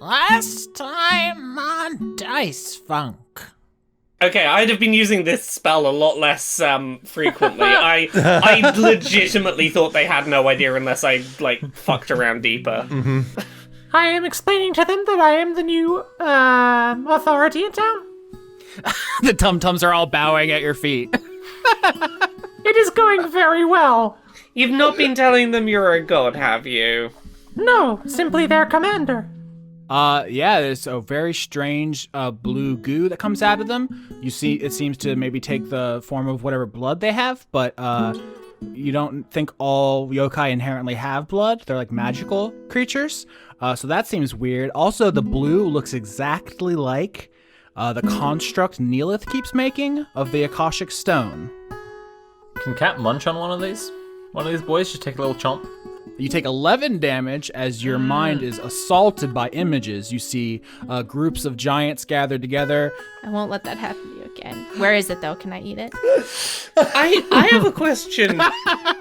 Last time on Dice Funk. Okay, I'd have been using this spell a lot less frequently. I legitimately thought they had no idea unless I, fucked around deeper. Mm-hmm. I am explaining to them that I am the new authority in town. The tum-tums are all bowing at your feet. It is going very well. You've not been telling them you're a god, have you? No, simply their commander. Yeah, there's a very strange blue goo that comes out of them. You see, it seems to maybe take the form of whatever blood they have, but you don't think all yokai inherently have blood. They're like magical creatures. So that seems weird. Also, the blue looks exactly like the construct Neellith keeps making of the Akashic Stone. Can Cat munch on one of these? One of these boys? Just take a little chomp? You take 11 damage as your mind is assaulted by images. You see groups of giants gathered together. I won't let that happen to you again. Where is it, though? Can I eat it? I have a question.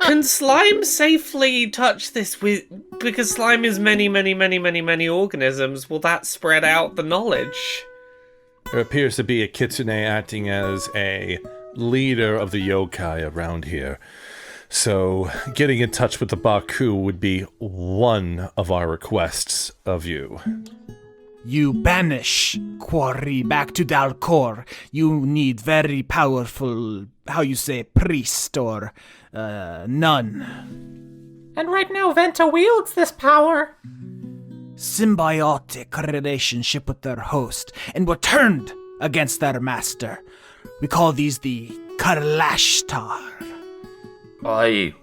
Can slime safely touch this because slime is many, many, many, many, many organisms. Will that spread out the knowledge? There appears to be a kitsune acting as a leader of the yokai around here. So, getting in touch with the Baku would be one of our requests of you. You banish Quarry back to Dalcor. You need very powerful, priest or nun. And right now, Venta wields this power. Symbiotic relationship with their host, and were turned against their master. We call these the Karlashtar. I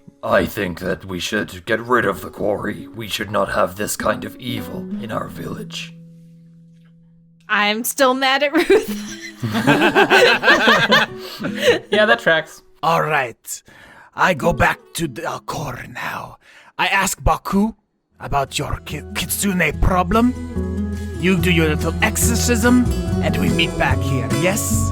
think that we should get rid of the quarry. We should not have this kind of evil in our village. I'm still mad at Ruth. Yeah, that tracks. All right. I go back to Dalcor now. I ask Baku about your kitsune problem. You do your little exorcism, and we meet back here, yes?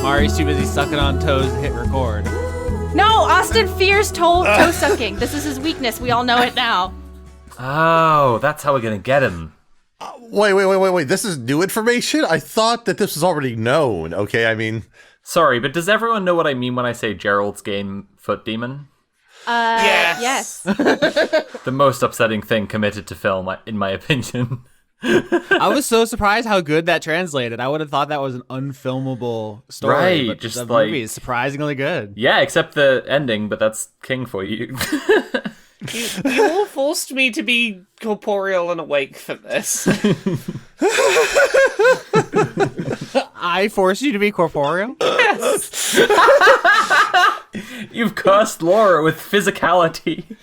Mari's too busy sucking on toes to hit record. No, Austin fears toe sucking. This is his weakness. We all know it now. Oh, that's how we're gonna get him. Wait. This is new information? I thought that this was already known, okay? I mean... Sorry, but does everyone know what I mean when I say Gerald's game foot demon? Yes. The most upsetting thing committed to film, in my opinion. I was so surprised how good that translated. I would have thought that was an unfilmable story. Right, but just the like... movie is surprisingly good. Yeah, except the ending, but that's king for you. You all forced me to be corporeal and awake for this. I forced you to be corporeal? Yes. You've cursed Laura with physicality.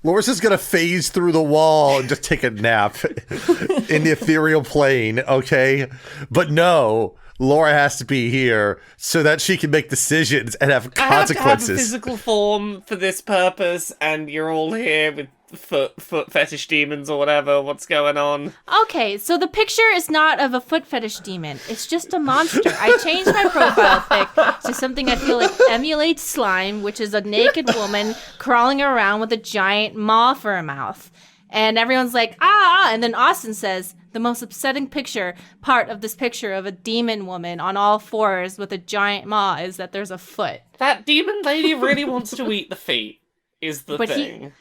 Laura's just gonna phase through the wall and just take a nap in the ethereal plane, okay? But no, Laura has to be here so that she can make decisions and have consequences. I have to have a physical form for this purpose, and you're all here with foot fetish demons or whatever. What's going on? Okay, so the picture is not of a foot fetish demon. It's just a monster. I changed my profile pic to something I feel like emulates slime, which is a naked woman crawling around with a giant maw for a mouth. And everyone's like, ah, and then Austin says, the most upsetting part of this picture of a demon woman on all fours with a giant maw is that there's a foot. That demon lady really wants to eat the feet, is the thing.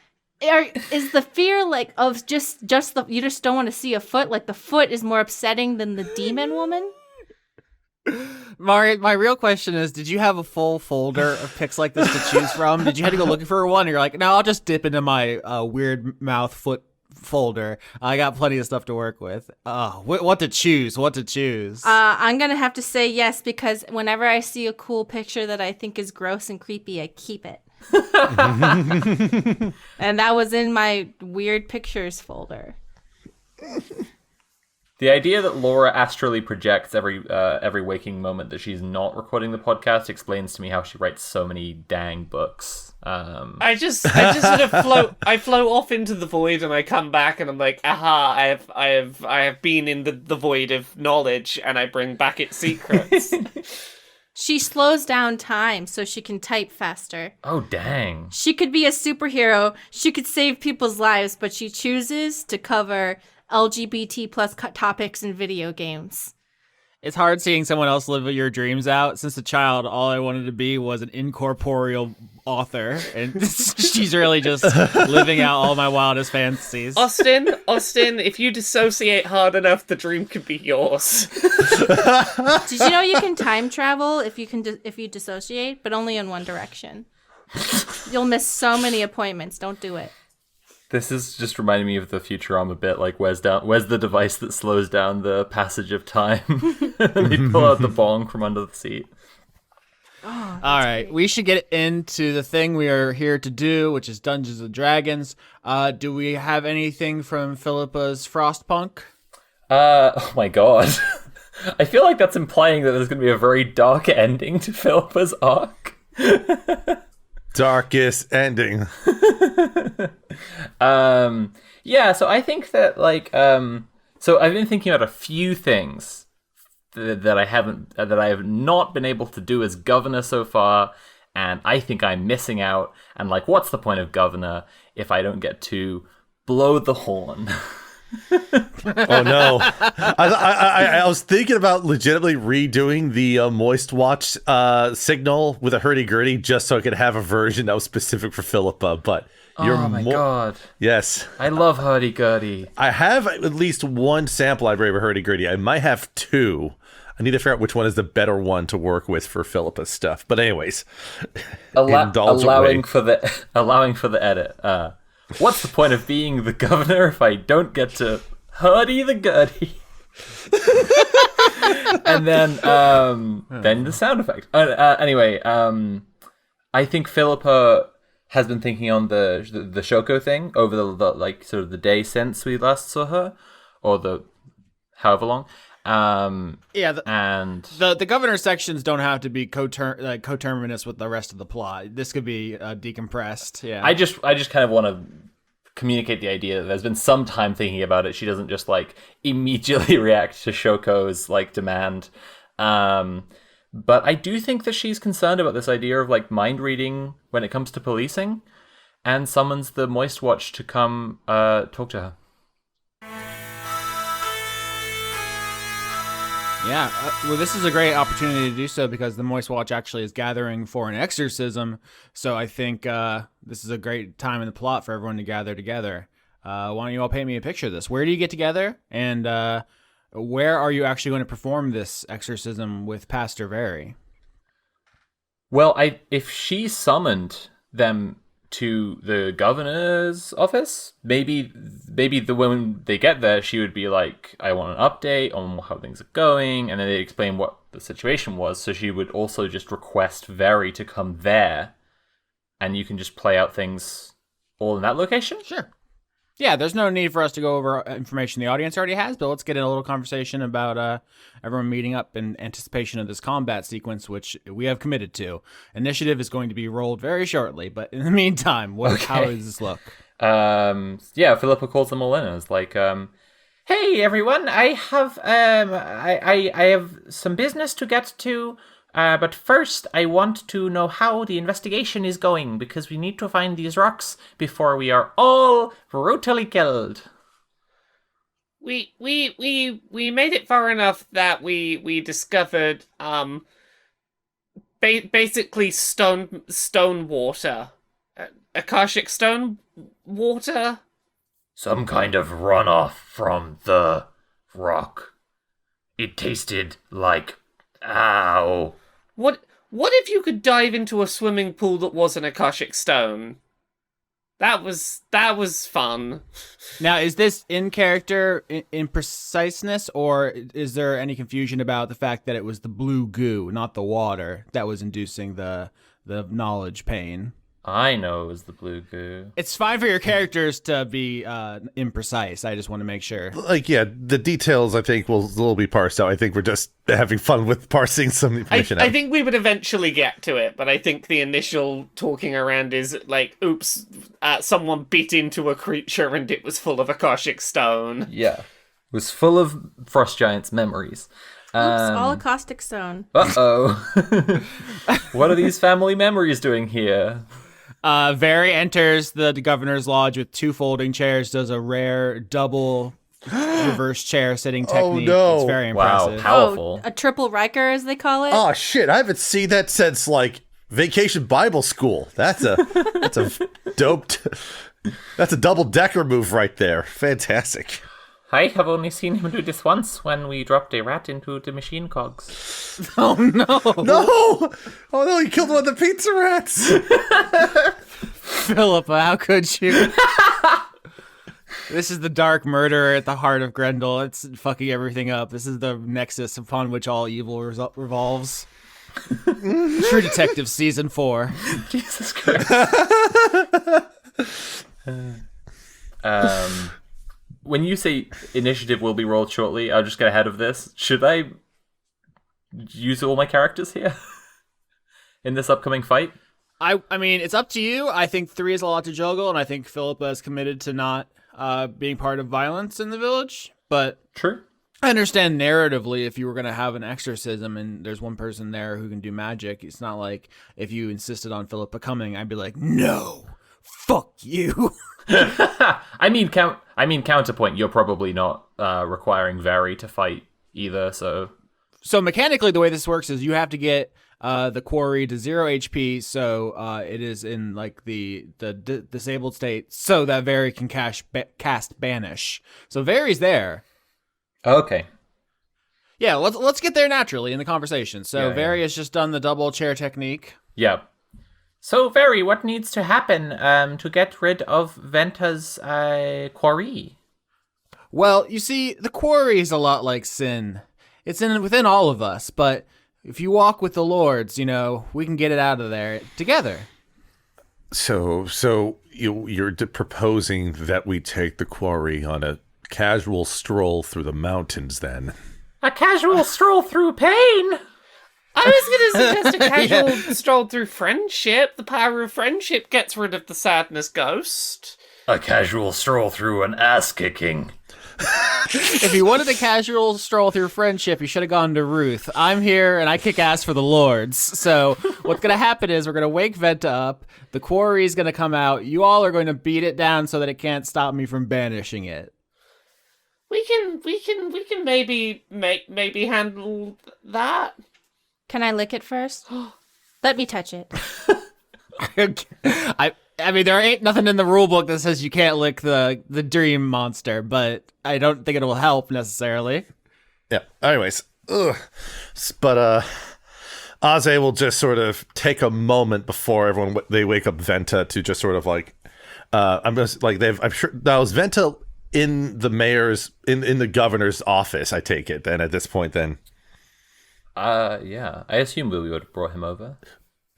Is the fear like of just the you just don't want to see a foot? Like the foot is more upsetting than the demon woman? Mari, my real question is, did you have a full folder of pics like this to choose from? Did you have to go looking for one? Or you're like, no, I'll just dip into my weird mouth foot folder. I got plenty of stuff to work with. What to choose? What to choose? I'm gonna have to say yes because whenever I see a cool picture that I think is gross and creepy, I keep it. And that was in my weird pictures folder. The idea that Laura astrally projects every waking moment that she's not recording the podcast explains to me how she writes so many dang books. I just sort of float off into the void, and I come back, and I'm like, aha! I have been in the void of knowledge, and I bring back its secrets. She slows down time so she can type faster. Oh, dang. She could be a superhero. She could save people's lives, but she chooses to cover LGBT plus topics in video games. It's hard seeing someone else live your dreams out. Since a child, all I wanted to be was an incorporeal author, and she's really just living out all my wildest fantasies. Austin, if you dissociate hard enough, the dream could be yours. Did you know you can time travel if you dissociate, but only in one direction? You'll miss so many appointments. Don't do it. This is just reminding me of the Futurama bit, like, where's the device that slows down the passage of time? And they pull out the bong from under the seat. All right, we should get into the thing we are here to do, which is Dungeons and Dragons. Do we have anything from Philippa's Frostpunk? Oh my god. I feel like that's implying that there's going to be a very dark ending to Philippa's arc. Darkest ending. Yeah, so I think that, like, so I've been thinking about a few things that I have not been able to do as governor so far, and I think I'm missing out. And, like, what's the point of governor if I don't get to blow the horn? Oh no! I was thinking about legitimately redoing the Moist Watch signal with a hurdy-gurdy just so I could have a version that was specific for Philippa, but Oh my god. Yes. I love hurdy-gurdy. I have at least one sample library of hurdy-gurdy. I might have two. I need to figure out which one is the better one to work with for Philippa's stuff. But anyways, allowing for the edit. What's the point of being the governor if I don't get to hurdy-the-gurdy? And then the sound effect. Anyway, I think Philippa has been thinking on the Shoko thing over the like sort of the day since we last saw her, or the however long. The governor sections don't have to be coterminous with the rest of the plot. This could be decompressed. Yeah, I just kind of want to communicate the idea that there's been some time thinking about it. She doesn't just like immediately react to Shoko's like demand. But I do think that she's concerned about this idea of like mind reading when it comes to policing, and summons the Moist Watch to come talk to her. Yeah, well, this is a great opportunity to do so because the Moist Watch actually is gathering for an exorcism. So I think this is a great time in the plot for everyone to gather together. Why don't you all paint me a picture of this? Where do you get together? And where are you actually going to perform this exorcism with Pastor Very? Well, if she summoned them to the governor's office, maybe when they get there, she would be like, I want an update on how things are going, and then they'd explain what the situation was, so she would also just request Very to come there, and you can just play out things all in that location? Sure. Yeah, there's no need for us to go over information the audience already has, but let's get in a little conversation about everyone meeting up in anticipation of this combat sequence, which we have committed to. Initiative is going to be rolled very shortly, but in the meantime, how does this look? Yeah, Philippa calls them all in and is like, hey everyone, I have I have some business to get to. But first, I want to know how the investigation is going, because we need to find these rocks before we are all brutally killed. We made it far enough that we discovered basically stone water, Akashic stone water. Some kind of runoff from the rock. It tasted like ow. What if you could dive into a swimming pool that was an Akashic stone? That was fun. Now, is this in character in preciseness, or is there any confusion about the fact that it was the blue goo, not the water, that was inducing the knowledge pain? I know it was the blue goo. It's fine for your characters to be imprecise. I just want to make sure. Like, yeah, the details, I think, will be parsed out. I think we're just having fun with parsing some information out. I think we would eventually get to it, but I think the initial talking around is like, oops, someone bit into a creature and it was full of Akashic stone. Yeah. It was full of Frost Giant's memories. Oops, all caustic stone. Uh-oh. What are these family memories doing here? Very enters the governor's lodge with 2 folding chairs, does a rare double reverse chair sitting technique. no. It's very Wow, impressive. powerful. A triple Riker, as they call it. Oh shit! I haven't seen that since like Vacation Bible School. That's a dope. That's a double-decker move right there. Fantastic. I have only seen him do this once when we dropped a rat into the machine cogs. Oh no! No! Oh no! He killed one of the pizza rats. Philippa, how could you? This is the dark murderer at the heart of Grendel. It's fucking everything up. This is the nexus upon which all evil revolves. True Detective Season 4. Jesus Christ. When you say initiative will be rolled shortly, I'll just get ahead of this. Should I use all my characters here in this upcoming fight? I mean, it's up to you. I think 3 is a lot to juggle, and I think Philippa is committed to not being part of violence in the village. But True. I understand narratively if you were going to have an exorcism and there's one person there who can do magic, it's not like if you insisted on Philippa coming, I'd be like, no, fuck you. I mean, counterpoint. You're probably not requiring Very to fight either. So mechanically, the way this works is you have to get the quarry to 0 HP, so it is in like the disabled state, so that Very can cast Banish. So Very's there. okay. Yeah, let's get there naturally in the conversation. So Yeah, Very has just done the double chair technique. Yeah. So, Very, what needs to happen to get rid of Venta's quarry? Well, you see, the quarry is a lot like sin. It's within all of us, but if you walk with the lords, we can get it out of there together. So you're proposing that we take the quarry on a casual stroll through the mountains, then? A casual stroll through pain? I was going to suggest a casual stroll through friendship. The power of friendship gets rid of the sadness ghost. A casual stroll through an ass-kicking. If you wanted a casual stroll through friendship, you should have gone to Ruth. I'm here, and I kick ass for the lords. So what's going to happen is we're going to wake Venta up. The quarry is going to come out. You all are going to beat it down so that it can't stop me from banishing it. We can maybe handle that. Can I lick it first? Let me touch it. I mean, there ain't nothing in the rule book that says you can't lick the dream monster, but I don't think it will help necessarily. Yeah. Anyways, but Aze will just sort of take a moment before they wake up Venta to just sort of like, I'm sure that was Venta in the mayor's in the governor's office. I take it then at this point then. Yeah. I assume we would have brought him over.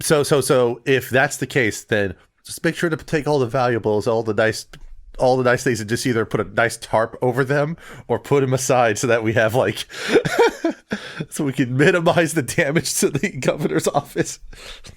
So if that's the case, then just make sure to take all the valuables, all the nice things, and just either put a nice tarp over them or put them aside so that we have like, so we can minimize the damage to the governor's office.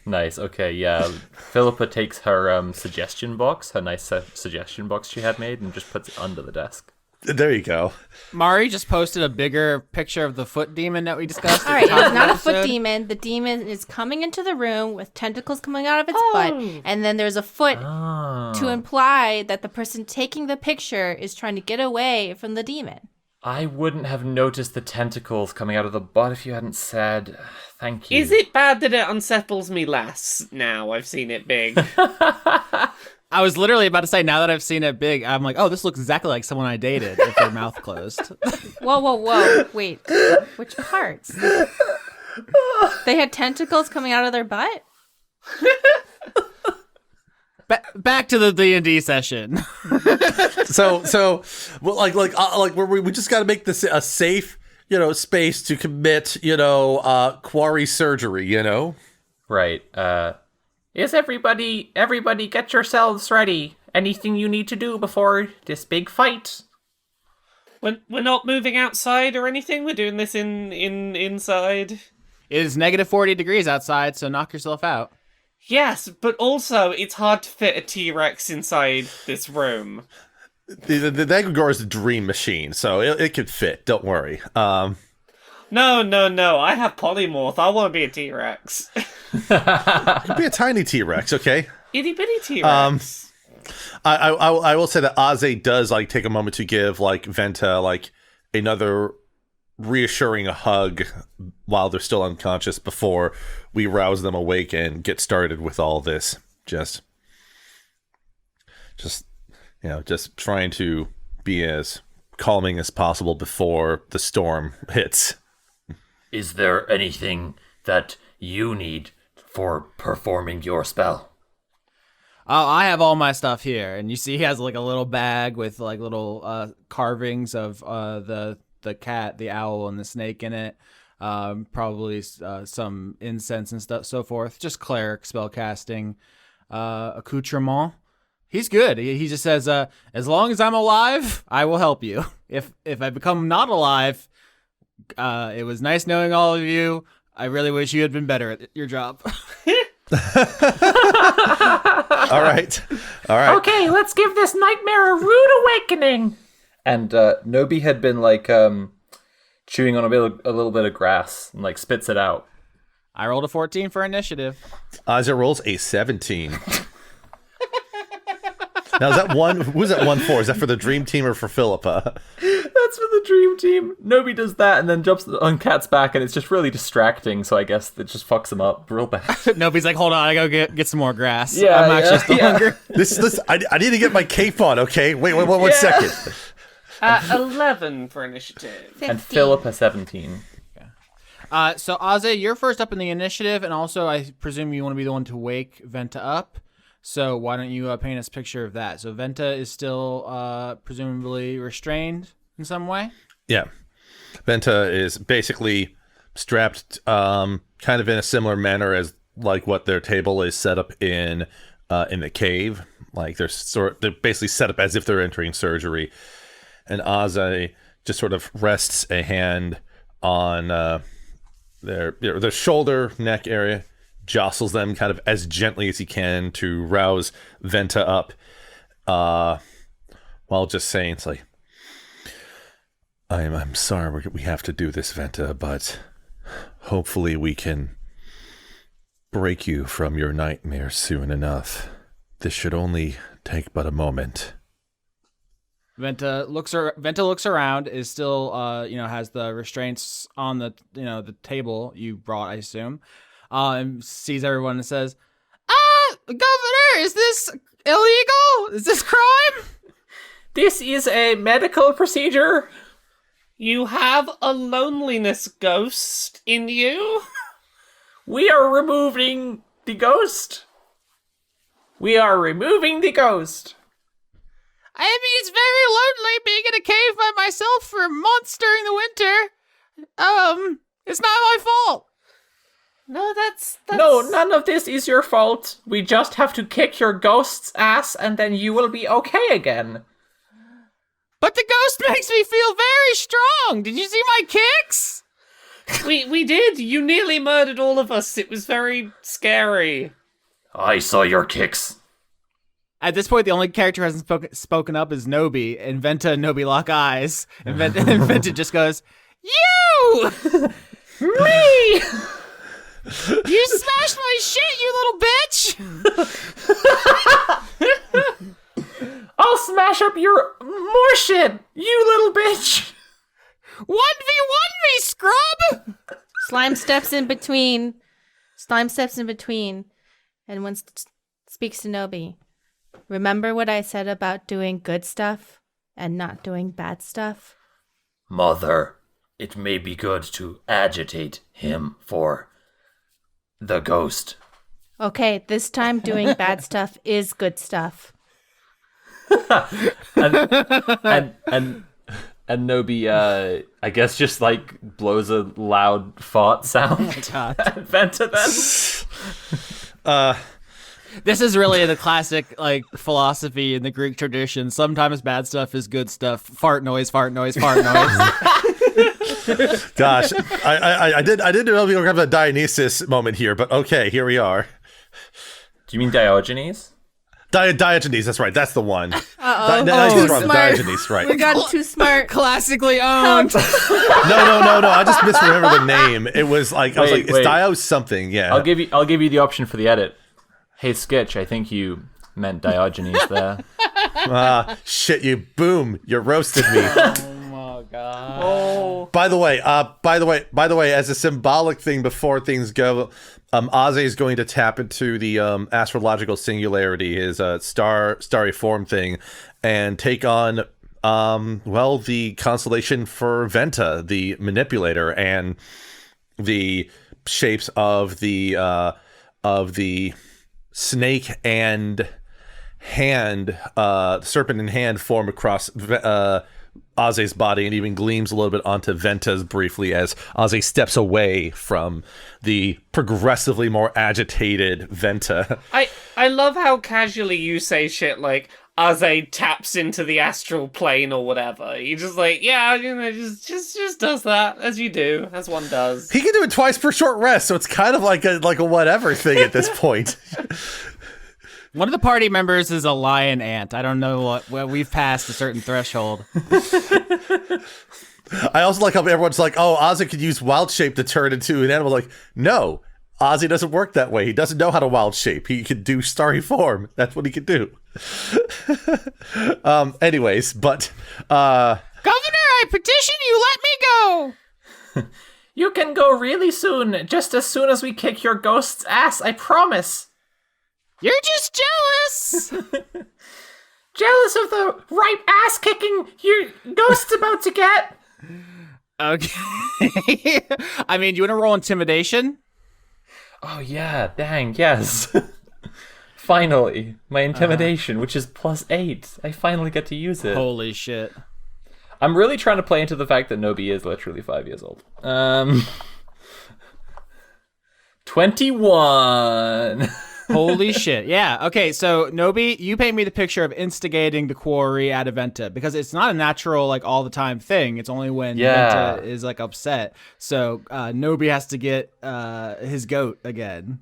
Nice. Okay. Yeah. Philippa takes her suggestion box, her nice suggestion box she had made, and just puts it under the desk. There you go. Mari just posted a bigger picture of the foot demon that we discussed. All right, it's not a foot demon. The demon is coming into the room with tentacles coming out of its butt, and then there's a foot to imply that the person taking the picture is trying to get away from the demon. I wouldn't have noticed the tentacles coming out of the butt if you hadn't said. Thank you. Is it bad that it unsettles me less now I've seen it big? I was literally about to say, now that I've seen it big, I'm like, oh, this looks exactly like someone I dated with their mouth closed. Whoa. Wait. Which parts? They had tentacles coming out of their butt? back to the D&D session. So, well, like we just got to make this a safe, space to commit, quarry surgery, Right. Is everybody get yourselves ready? Anything you need to do before this big fight? We're not moving outside or anything. We're doing this inside. It is negative 40 degrees outside, so knock yourself out. Yes, but also it's hard to fit a T-Rex inside this room. The Negregor is a dream machine, so it could fit. Don't worry. No. I have polymorph. I want to be a T-Rex. It'd be a tiny T-Rex, okay? Itty bitty T-Rex. I will say that Aze does take a moment to give Venta another reassuring hug while they're still unconscious before we rouse them awake and get started with all this. Just trying to be as calming as possible before the storm hits. Is there anything that you need for performing your spell? Oh, I have all my stuff here, and you see he has a little bag with little carvings of the cat, the owl, and the snake in it. Probably some incense and stuff, so forth. Just cleric spellcasting accoutrement. He's good. He just says, as long as I'm alive, I will help you. If I become not alive, it was nice knowing all of you. I really wish you had been better at your job. All right. Okay, let's give this nightmare a rude awakening. And Nobi had been chewing on a little bit of grass and spits it out. I rolled a 14 for initiative. Aze rolls a 17. Now, is that one? Who's that one for? Is that for the dream team or for Philippa? That's for the dream team. Nobi does that and then jumps on Cat's back, and it's just really distracting. So I guess it just fucks him up real bad. Nobody's hold on, I gotta get some more grass. Yeah, I'm actually still hungry. This. I need to get my cape on. Okay, wait, one second. 11 for initiative. 15. And Philippa 17. So Aze, you're first up in the initiative, and also I presume you want to be the one to wake Venta up. So why don't you paint us a picture of that? So Venta is still presumably restrained in some way? Yeah. Venta is basically strapped kind of in a similar manner as what their table is set up in the cave. They're basically set up as if they're entering surgery. And Aze just sort of rests a hand on their shoulder, neck area, jostles them kind of as gently as he can to rouse Venta up, while just saying, it's I'm sorry we have to do this, Venta, but hopefully we can break you from your nightmare soon enough. This should only take but a moment. Venta looks around, is still has the restraints on the the table you brought, I assume. And sees everyone and says, Governor, is this illegal? Is this crime? This is a medical procedure. You have a loneliness ghost in you? We are removing the ghost. We are removing the ghost. I mean, it's very lonely being in a cave by myself for months during the winter. It's not my fault. No, that's... No, none of this is your fault. We just have to kick your ghost's ass and then you will be okay again. But the ghost makes me feel very strong. Did you see my kicks? We did. You nearly murdered all of us. It was very scary. I saw your kicks. At this point, the only character who hasn't spoken up is Nobi, and Venta and Nobi lock eyes. And Venta just goes, You! Me! You smashed my shit, you little bitch! I'll smash up your more shit, you little bitch! 1v1 me, scrub! Slime steps in between, and speaks to Nobi. Remember what I said about doing good stuff and not doing bad stuff? Mother, it may be good to agitate him for the ghost. Okay, this time doing bad stuff is good stuff. And Nobi, I guess, just like blows a loud fart sound. Oh my God. And Venta then. This is really the classic like philosophy in the Greek tradition. Sometimes bad stuff is good stuff. Fart noise, fart noise, fart noise. Gosh, I didn't know we were going to have a Dionysus moment here, but okay, here we are. Do you mean Diogenes? Diogenes, that's right. That's the one. Too smart. Diogenes, right. We got too smart. Classically owned. No. I just misremember the name. It was like Wait. it's Dio something. Yeah. I'll give you the option for the edit. Hey Sketch, I think you meant Diogenes there. Shit, you boom! You roasted me. Oh god. Oh. By the way, as a symbolic thing before things go, Aze is going to tap into the astrological singularity, his starry form thing, and take on the constellation for Venta, the manipulator, and the shapes of the snake and hand, serpent and hand form across Aze's body, and even gleams a little bit onto Venta's briefly as Aze steps away from the progressively more agitated Venta. I love how casually you say shit like Aze taps into the astral plane or whatever. You just like, yeah, just does that as you do, as one does. He can do it twice per short rest, so it's kind of like a whatever thing at this point. One of the party members is a lion ant. I don't know what. Well, we've passed a certain threshold. I also like how everyone's like, "Oh, Ozzy could use wild shape to turn into an animal." Like, no, Ozzy doesn't work that way. He doesn't know how to wild shape. He can do starry form. That's what he can do. Anyways, but Governor, I petition you. Let me go. You can go really soon, just as soon as we kick your ghost's ass, I promise. You're just jealous. Jealous of the ripe ass kicking your ghost's about to get. Okay. I mean, you want to roll intimidation? Oh yeah, dang, yes. Finally, my intimidation, which is +8. I finally get to use it. Holy shit. I'm really trying to play into the fact that Nobi is literally 5 years old. 21. Holy shit. Yeah. Okay, so Nobi, you paint me the picture of instigating the quarry at Venta, because it's not a natural, like, all the time thing. It's only when Venta is, like, upset. So Nobi has to get his goat again.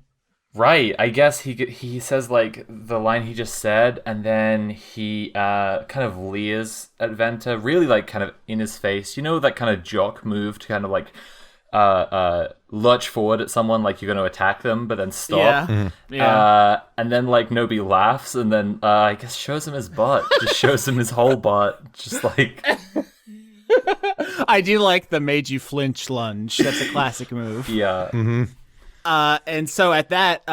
Right. I guess he says, like, the line he just said, and then he kind of leers at Venta, really, like, kind of in his face. You know, that kind of jock move to kind of, like, lurch forward at someone like you're going to attack them, but then stop. Yeah. Mm-hmm. Yeah. And then like Nobi laughs, and then I guess shows him his butt. Just shows him his whole butt. Just like. I do like the made you flinch lunge. That's a classic move. Yeah. Mm-hmm. And so at that,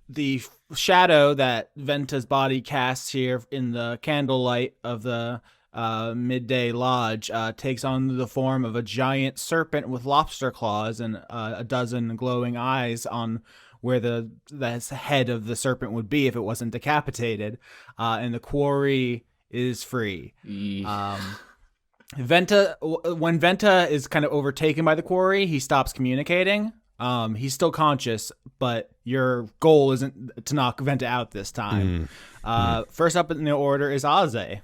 the shadow that Venta's body casts here in the candlelight of the midday lodge takes on the form of a giant serpent with lobster claws and a dozen glowing eyes on where the head of the serpent would be if it wasn't decapitated, and the quarry is free. When Venta is kind of overtaken by the quarry, he stops communicating. He's still conscious, but your goal isn't to knock Venta out this time. First up in the order is Aze.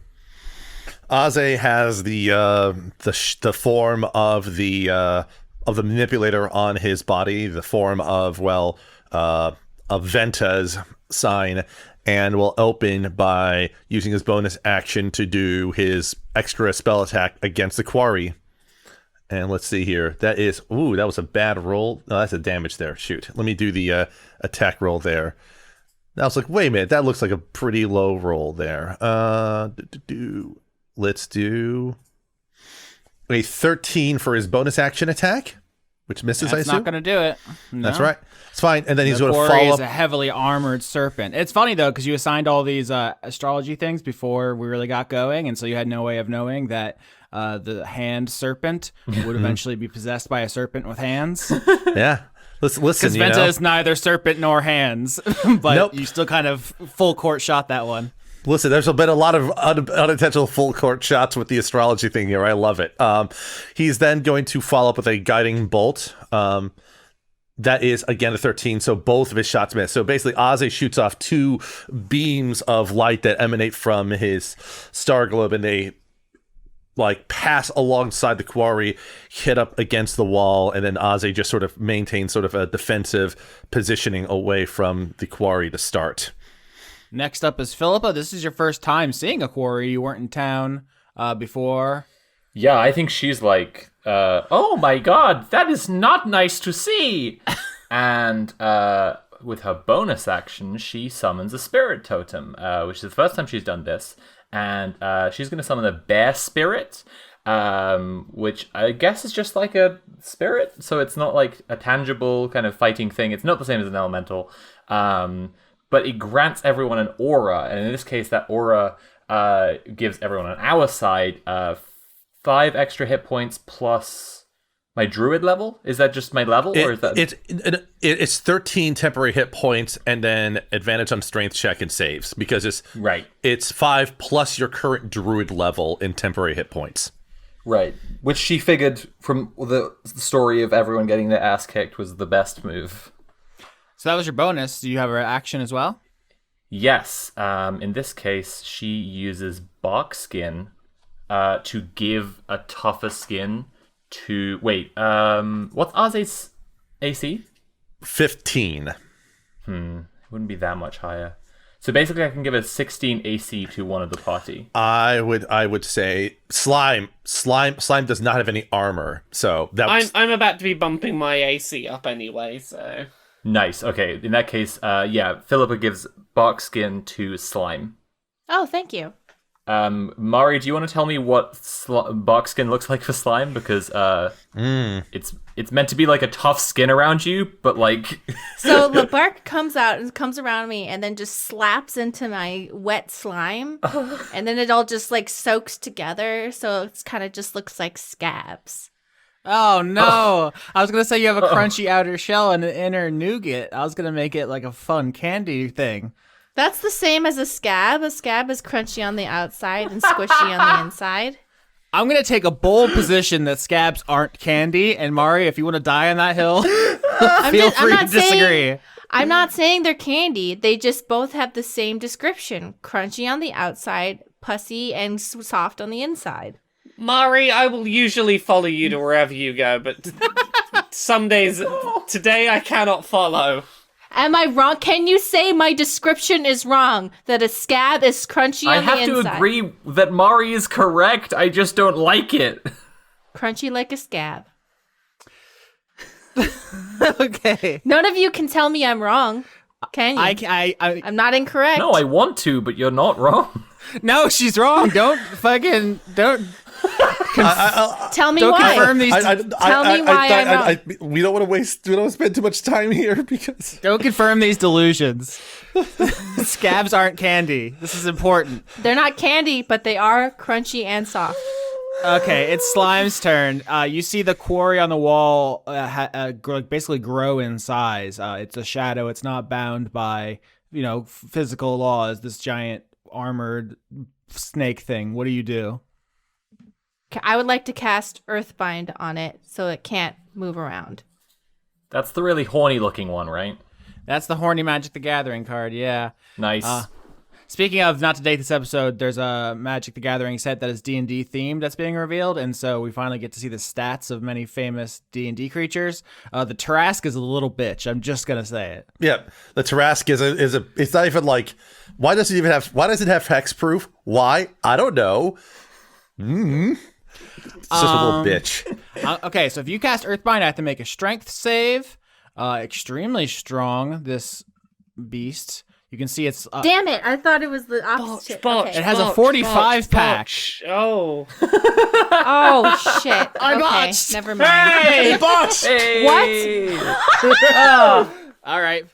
Aze has the form of the manipulator on his body, the form of Venta's sign, and will open by using his bonus action to do his extra spell attack against the quarry. And let's see here. That was a bad roll. No, that's a damage there. Shoot. Let me do the attack roll there. I was like, wait a minute, that looks like a pretty low roll there. Let's do a 13 for his bonus action attack, which misses, I That's assume. not going to do it. No. That's right. It's fine. And then he's going to Quarry follow is a heavily armored serpent. It's funny, though, because you assigned all these astrology things before we really got going, and so you had no way of knowing that the hand serpent would eventually be possessed by a serpent with hands. Yeah. Listen, Because you Venta know? is neither serpent nor hands, but Nope. you still kind of full court shot that one. Listen, there's been a lot of unintentional full court shots with the astrology thing here. I love it. He's then going to follow up with a guiding bolt. That is, again, a 13, so both of his shots miss. So basically, Aze shoots off 2 beams of light that emanate from his star globe, and they pass alongside the quarry, hit up against the wall, and then Aze just sort of maintains sort of a defensive positioning away from the quarry to start. Next up is Philippa. This is your first time seeing a quarry. You weren't in town before. Yeah, I think she's like, oh my god, that is not nice to see. And with her bonus action, she summons a spirit totem, which is the first time she's done this. And she's going to summon a bear spirit, which I guess is just like a spirit. So it's not like a tangible kind of fighting thing. It's not the same as an elemental. But it grants everyone an aura. And in this case, that aura gives everyone on our side 5 extra hit points plus my druid level. Is that just my level? Or is that... It's 13 temporary hit points and then advantage on strength check and saves, because it's 5 plus your current druid level in temporary hit points. Right. Which she figured from the story of everyone getting their ass kicked was the best move. So that was your bonus. Do you have an action as well? Yes. In this case, she uses bark skin to give a tougher skin to... Wait, what's Aze's AC? 15. It wouldn't be that much higher. So basically, I can give a 16 AC to one of the party. I would say slime does not have any armor, so that's... I'm about to be bumping my AC up anyway, so... Nice. Okay, in that case, Philippa gives bark skin to slime. Oh, thank you. Mari, do you want to tell me what bark skin looks like for slime? Because it's meant to be like a tough skin around you, but like... So the bark comes out and comes around me and then just slaps into my wet slime. And then it all just like soaks together. So it's kind of just looks like scabs. Oh, no. I was going to say you have a crunchy outer shell and an inner nougat. I was going to make it like a fun candy thing. That's the same as a scab. A scab is crunchy on the outside and squishy on the inside. I'm going to take a bold position that scabs aren't candy. And Mari, if you want to die on that hill, feel free to disagree. I'm not saying they're candy. They just both have the same description. Crunchy on the outside, pussy, and soft on the inside. Mari, I will usually follow you to wherever you go, but some days, today I cannot follow. Am I wrong? Can you say my description is wrong? That a scab is crunchy on the inside? I have to agree that Mari is correct. I just don't like it. Crunchy like a scab. Okay. None of you can tell me I'm wrong. Can you? I'm not incorrect. No, I want to, but you're not wrong. No, she's wrong. Don't. Tell me Don't why. confirm these. Tell me why I'm wrong. We don't want to spend too much time here because... Don't confirm these delusions. Scabs aren't candy. This is important. They're not candy, but they are crunchy and soft. Okay, it's Slime's turn. You see the quarry on the wall basically grow in size. It's a shadow. It's not bound by, physical laws. This giant armored snake thing. What do you do? I would like to cast Earthbind on it so it can't move around. That's the really horny looking one, right? That's the horny Magic the Gathering card, yeah. Nice. Speaking of, not to date this episode, there's a Magic the Gathering set that is D&D themed that's being revealed, and so we finally get to see the stats of many famous D&D creatures. The Tarrasque is a little bitch, I'm just gonna say it. Yeah, the Tarrasque is a it's not even like, why does it have hexproof? Why? I don't know. It's just a little bitch. Okay, so if you cast Earthbind, I have to make a strength save. Extremely strong, this beast. You can see it's... Damn it, I thought it was the opposite. It has a 45 pack. Oh. Oh, shit. I okay, botched. never mind. Hey, botched! Hey! What? Oh. All right.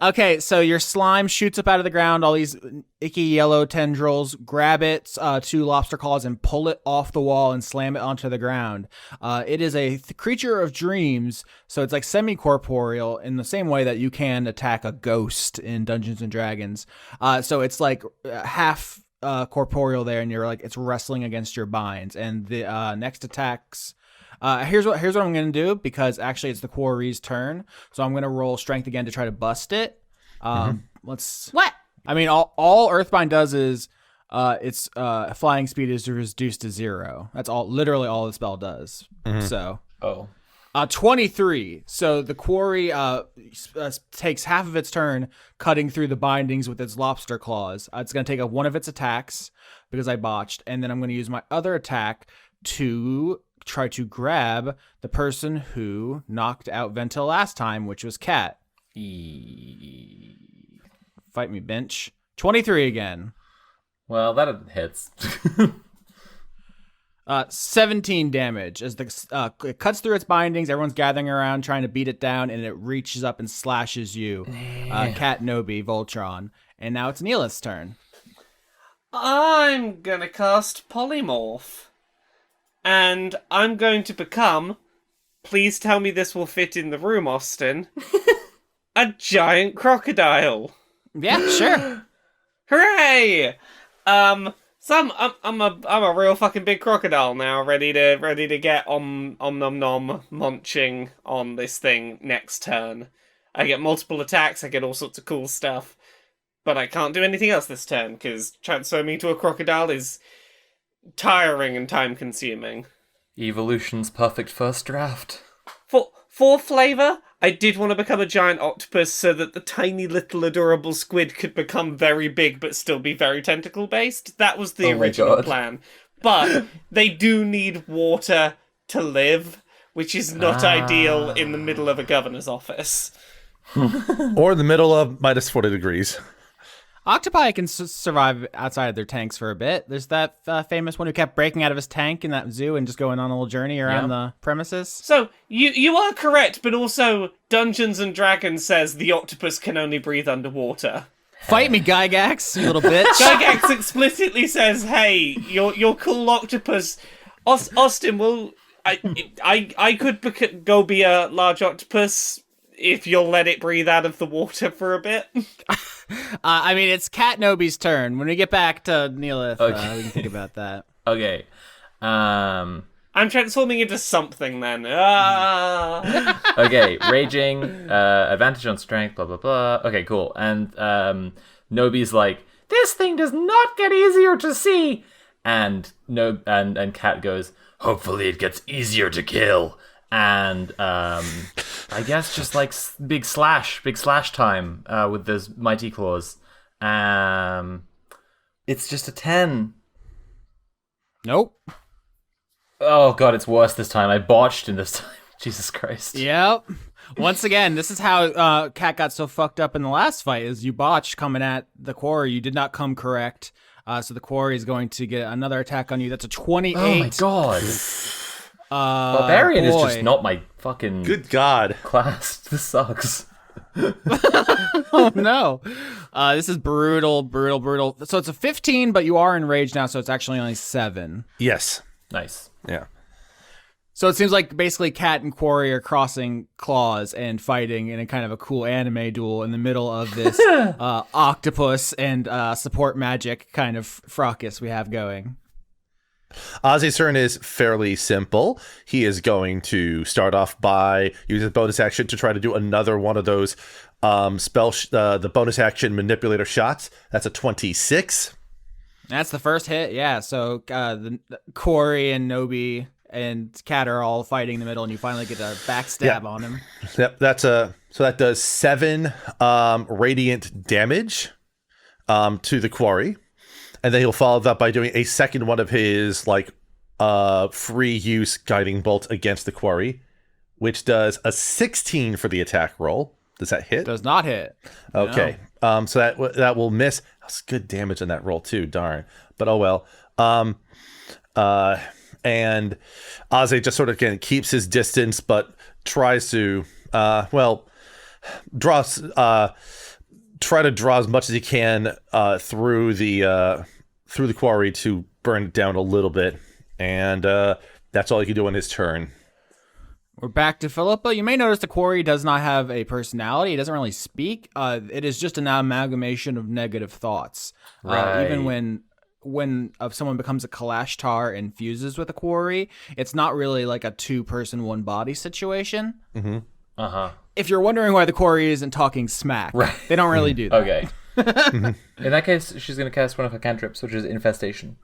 Okay, so your slime shoots up out of the ground, all these icky yellow tendrils, grab it, 2 lobster claws, and pull it off the wall and slam it onto the ground. It is a creature of dreams, so it's like semi-corporeal in the same way that you can attack a ghost in Dungeons & Dragons. So it's like half corporeal there, and you're like, it's wrestling against your binds. And the next attacks... here's what I'm gonna do, because actually it's the quarry's turn, so I'm gonna roll strength again to try to bust it. Let's. What? I mean, all Earthbind does is its flying speed is reduced to 0. That's all. Literally all the spell does. So. 23. So the quarry takes half of its turn cutting through the bindings with its lobster claws. It's gonna take one of its attacks because I botched, and then I'm gonna use my other attack to try to grab the person who knocked out Venta last time, which was Cat. Fight me, bench. 23 again. Well, that hits. 17 damage as it cuts through its bindings. Everyone's gathering around trying to beat it down, and it reaches up and slashes you. Cat, Nobi, Voltron. And now it's Neelith's turn. I'm gonna cast Polymorph. And I'm going to become, please tell me this will fit in the room, Austin, a giant crocodile. Yeah, sure. Hooray! So I'm a real fucking big crocodile now, ready to get nom nom munching on this thing next turn. I get multiple attacks, I get all sorts of cool stuff, but I can't do anything else this turn because transforming into a crocodile is tiring and time consuming. Evolution's perfect first draft. For flavour, I did want to become a giant octopus so that the tiny little adorable squid could become very big but still be very tentacle based. That was the original plan. But they do need water to live, which is not ideal in the middle of a governor's office. Or in the middle of minus 40 degrees. Octopi can survive outside of their tanks for a bit. There's that famous one who kept breaking out of his tank in that zoo and just going on a little journey around the premises. So you are correct, but also Dungeons and Dragons says the octopus can only breathe underwater. Fight me, Gygax, you little bitch. Gygax explicitly says, "Hey, you're cool octopus." Austin, I could go be a large octopus if you'll let it breathe out of the water for a bit. I mean, it's Cat Nobi's turn. When we get back to Neelith, we can think about that. Okay. I'm transforming into something then. Okay, raging, advantage on strength, blah, blah, blah. Okay, cool. And Nobi's like, this thing does not get easier to see. And Cat goes, Hopefully it gets easier to kill. and I guess just like big slash time with those mighty claws. It's just a 10. Nope. Oh god, it's worse this time. I botched in this time. Jesus Christ. Yep. Once again, this is how Cat got so fucked up in the last fight, is you botched coming at the quarry. You did not come correct. So the quarry is going to get another attack on you. That's a 28. Oh my god. Barbarian is boy. just not my fucking Good God. class. This sucks. Oh no. This is brutal. So it's a 15, but you are enraged now, so it's actually only 7. Yes. Nice. Yeah. So it seems like basically Cat and Quarry are crossing claws and fighting in a kind of a cool anime duel in the middle of this octopus and support magic kind of fracas we have going. Ozzy's turn is fairly simple. He is going to start off by using bonus action to try to do another one of those the bonus action manipulator shots. That's a 26. That's the first hit, yeah. So the Quarry and Nobi and Cat are all fighting in the middle, and you finally get a backstab on him. Yep, so that does 7 radiant damage to the Quarry. And then he'll follow that by doing a second one of his free use guiding bolt against the Quarry, which does a 16 for the attack roll. Does that hit? Does not hit. Okay. No. So that will miss. That's good damage on that roll too. Darn. But oh well. And Ozzy just sort of again keeps his distance, but tries to try to draw as much as he can through the quarry to burn it down a little bit, and that's all he can do on his turn. We're back to Philippa. You may notice the quarry does not have a personality. It doesn't really speak. It is just an amalgamation of negative thoughts. Right. Even when someone becomes a Kalashtar and fuses with a quarry, it's not really like a 2-person, 1-body situation. Mm-hmm. Uh-huh. If you're wondering why the quarry isn't talking smack, they don't really do that. Okay. In that case, she's going to cast one of her cantrips, which is Infestation.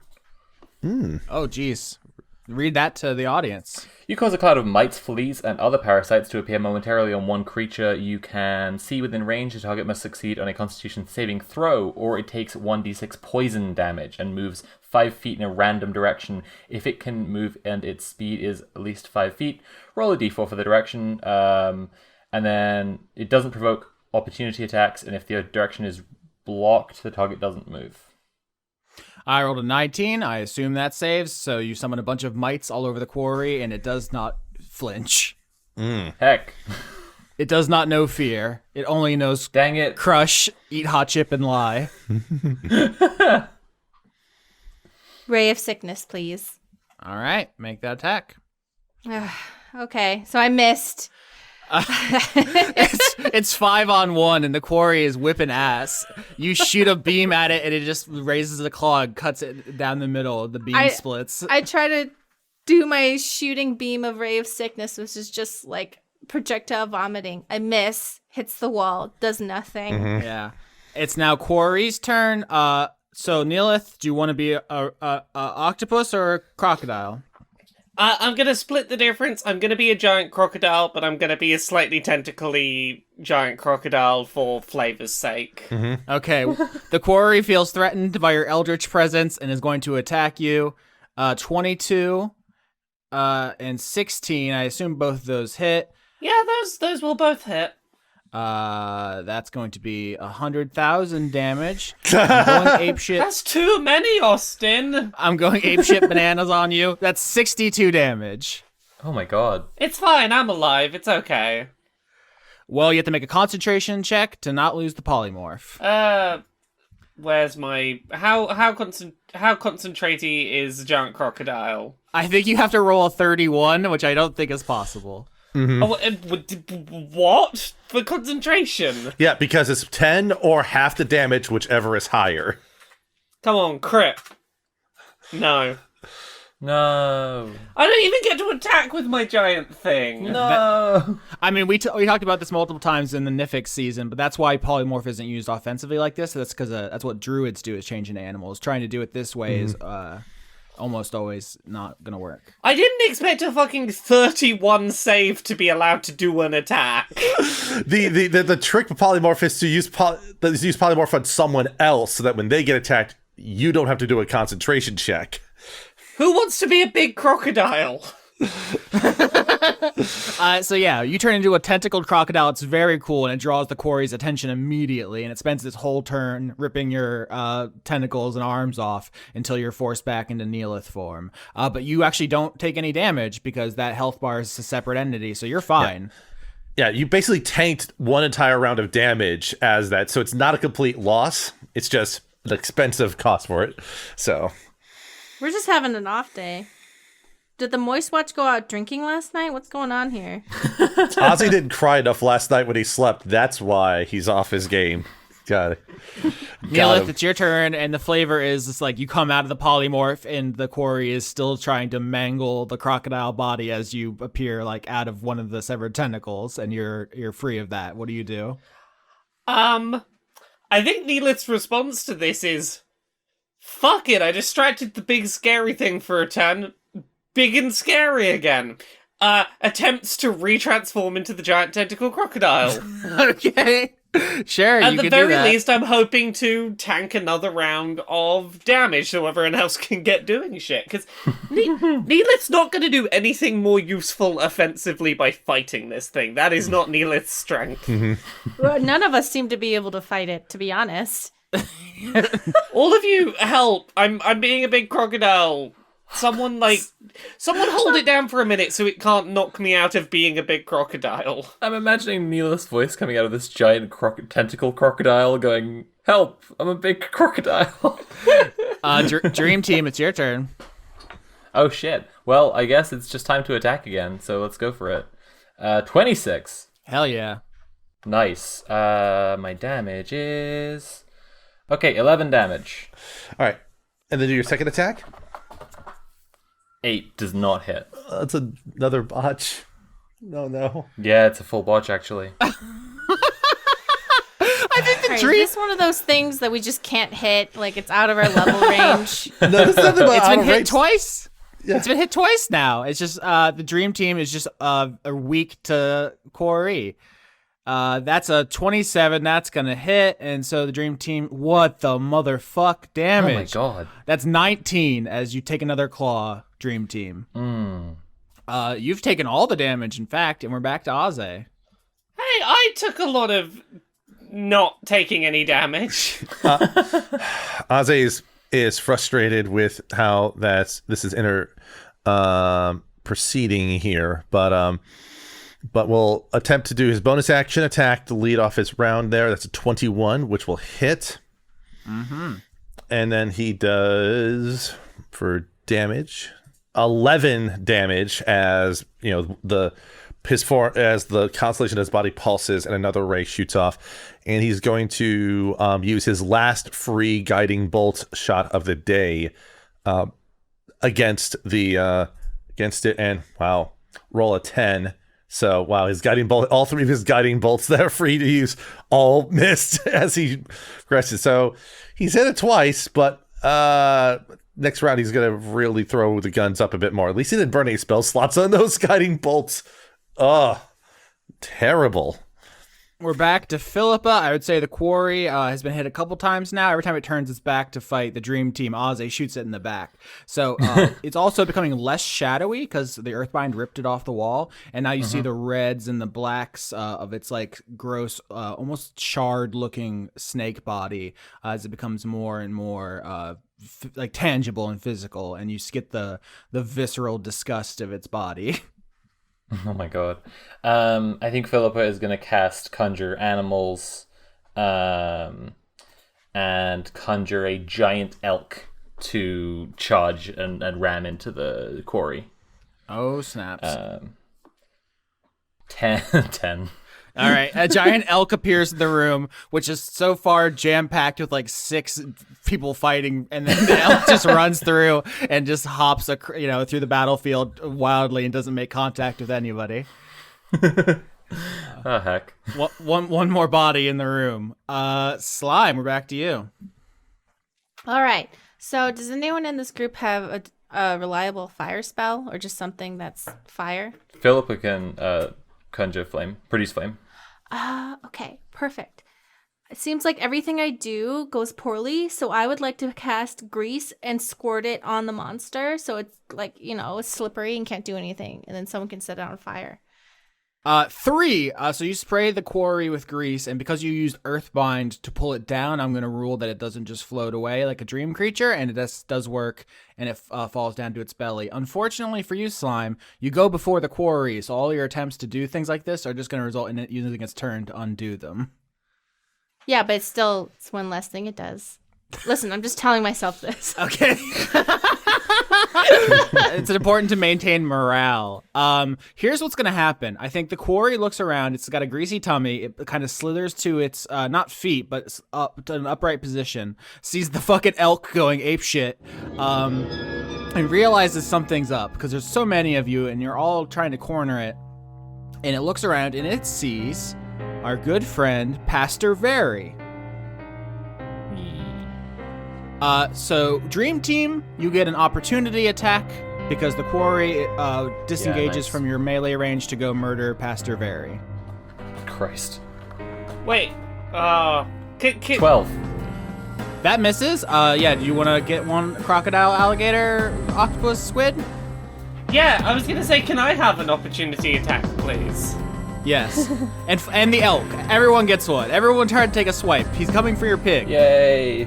Oh, geez. Read that to the audience. You cause a cloud of mites, fleas, and other parasites to appear momentarily on one creature you can see within range. The target must succeed on a Constitution saving throw, or it takes 1d6 poison damage and moves 5 feet in a random direction. If it can move and its speed is at least 5 feet, roll a d4 for the direction, and then it doesn't provoke opportunity attacks, and if the direction is blocked, the target doesn't move. I rolled a 19. I assume that saves. So you summon a bunch of mites all over the quarry, and it does not flinch. Heck. It does not know fear. It only knows Dang it. crush, eat hot chip, and lie. Ray of sickness, please. All right, make that attack. Okay, so I missed. It's 5-on-1, and the quarry is whipping ass. You shoot a beam at it, and it just raises a claw and cuts it down the middle. The beam splits. I try to do my shooting beam of ray of sickness, which is just like projectile vomiting. I miss, hits the wall, does nothing. Yeah. It's now Quarry's turn. So Neellith, do you want to be a octopus or a crocodile? I'm gonna split the difference. I'm gonna be a giant crocodile, but I'm gonna be a slightly tentacly giant crocodile for flavor's sake. Okay. The quarry feels threatened by your eldritch presence and is going to attack you. 22 and 16. I assume both of those hit. Yeah, those will both hit. That's going to be 100,000 damage. I'm going apeshit. That's too many, Austin. I'm going apeshit bananas on you. That's 62 damage. Oh my god. It's fine. I'm alive. It's okay. Well, you have to make a concentration check to not lose the polymorph. Where's my how concentratey is giant crocodile? I think you have to roll a 31, which I don't think is possible. Oh, what for concentration? Yeah, because it's 10 or half the damage, whichever is higher. Come on, crit. No. No. I don't even get to attack with my giant thing. No. I mean, we talked about this multiple times in the Nifix season, but that's why polymorph isn't used offensively like this. So that's because that's what druids do, is change into animals. Trying to do it this way is almost always not gonna work. I didn't expect a fucking 31 save to be allowed to do an attack. The trick with polymorph is to use polymorph on someone else so that when they get attacked, you don't have to do a concentration check. Who wants to be a big crocodile? So yeah, you turn into a tentacled crocodile. It's very cool, and it draws the quarry's attention immediately, and it spends its whole turn ripping your tentacles and arms off until you're forced back into Neellith form. But you actually don't take any damage because that health bar is a separate entity, so you're fine. Yeah, you basically tanked one entire round of damage as that, so it's not a complete loss. It's just an expensive cost for it. So We're just having an off day. Did the Moist Watch go out drinking last night? What's going on here? Ozzy didn't cry enough last night when he slept. That's why he's off his game. Got it. Neellith, it's your turn, and the flavor is it's like you come out of the polymorph, and the quarry is still trying to mangle the crocodile body as you appear like out of one of the severed tentacles, and you're free of that. What do you do? I think Neelith's response to this is, fuck it, I distracted the big scary thing for a turn. Big and scary again. Attempts to retransform into the giant tentacle crocodile. Okay. Sure, At you the can very do that. least, I'm hoping to tank another round of damage so everyone else can get doing shit. Because Neelith's not going to do anything more useful offensively by fighting this thing. That is not Neelith's strength. Well, none of us seem to be able to fight it, to be honest. All of you, help! I'm being a big crocodile. Someone hold it down for a minute so it can't knock me out of being a big crocodile. I'm imagining Neellith's voice coming out of this giant tentacle crocodile going, "Help, I'm a big crocodile." Dream Team, it's your turn. Oh shit. Well, I guess it's just time to attack again, so let's go for it. 26. Hell yeah. Nice. My damage is... Okay, 11 damage. All right. And then do your second attack? 8 does not hit. That's another botch. No. Yeah, it's a full botch, actually. I think the Is dream... this one of those things that we just can't hit? Like, it's out of our level range? No, there's nothing about It's been hit outright- twice. Yeah. It's been hit twice now. It's just the Dream Team is just weak to Quarry. That's a 27. That's gonna hit, and so the Dream Team. What the motherfuck damage? Oh my god. That's 19 as you take another claw, Dream Team. You've taken all the damage, in fact, and we're back to Aze. Hey, I took a lot of not taking any damage. Aze is frustrated with how this is proceeding here, but will attempt to do his bonus action attack to lead off his round there. That's a 21, which will hit. Mm-hmm. And then he does, for damage, 11 damage as, as the constellation of his body pulses and another ray shoots off. And he's going to use his last free guiding bolt shot of the day against it, and wow, roll a 10. So wow, his guiding bolt, all three of his guiding bolts that are free to use, all missed as he progresses. So he's hit it twice, but next round he's gonna really throw the guns up a bit more. At least he didn't burn any spell slots on those guiding bolts. Terrible. We're back to Philippa. I would say the Quarry has been hit a couple times now. Every time it turns its back to fight the Dream Team, Aze shoots it in the back. So it's also becoming less shadowy because the Earthbind ripped it off the wall. And now you see the reds and the blacks of its like gross, almost charred looking snake body as it becomes more and more like tangible and physical. And you get the visceral disgust of its body. Oh my god. I think Philippa is going to cast Conjure Animals and conjure a giant elk to charge and ram into the quarry. Oh, snaps. 10. All right, a giant elk appears in the room, which is so far jam-packed with like 6 people fighting, and then the elk just runs through and just hops, through the battlefield wildly and doesn't make contact with anybody. Oh heck! One more body in the room. Slime, we're back to you. All right. So, does anyone in this group have a reliable fire spell, or just something that's fire? Philippa can conjure flame, produce flame. Okay, perfect. It seems like everything I do goes poorly, so I would like to cast grease and squirt it on the monster, so it's like, it's slippery and can't do anything, and then someone can set it on fire. 3. So you spray the Quarry with grease, and because you used Earthbind to pull it down, I'm going to rule that it doesn't just float away like a dream creature, and it does work, and it falls down to its belly. Unfortunately for you, Slime, you go before the Quarry, so all your attempts to do things like this are just going to result in it using its turn to undo them. Yeah, but it's one less thing it does. Listen, I'm just telling myself this. Okay. It's important to maintain morale. Here's what's going to happen. I think the Quarry looks around. It's got a greasy tummy. It kind of slithers to its, not feet, but up to an upright position. Sees the fucking elk going apeshit. And realizes something's up because there's so many of you and you're all trying to corner it. And it looks around and it sees our good friend, Pastor Very. So Dream Team, you get an opportunity attack because the Quarry disengages from your melee range to go murder Pastor Very. Christ. Wait, 12. That misses. Yeah, do you want to get one crocodile, alligator, octopus, squid? Yeah, I was gonna say, can I have an opportunity attack, please? Yes. and the elk. Everyone gets one. Everyone try to take a swipe. He's coming for your pig. Yay.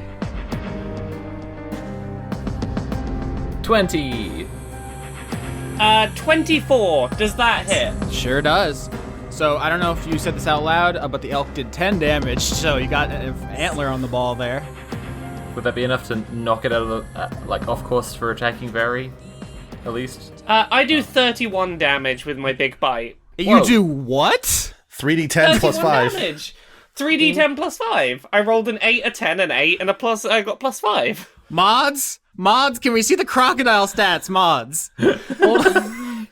20. 24. Does that hit? Sure does. So I don't know if you said this out loud, but the elk did 10 damage, so you got an antler on the ball there. Would that be enough to knock it out of the, off course for attacking Very? At least? I do 31 damage with my big bite. You do what? 3d10 plus 5. Damage. 3d10 plus 5. I rolled an 8, a 10, an 8, and I got plus 5. Mods, can we see the crocodile stats, mods? Hold on.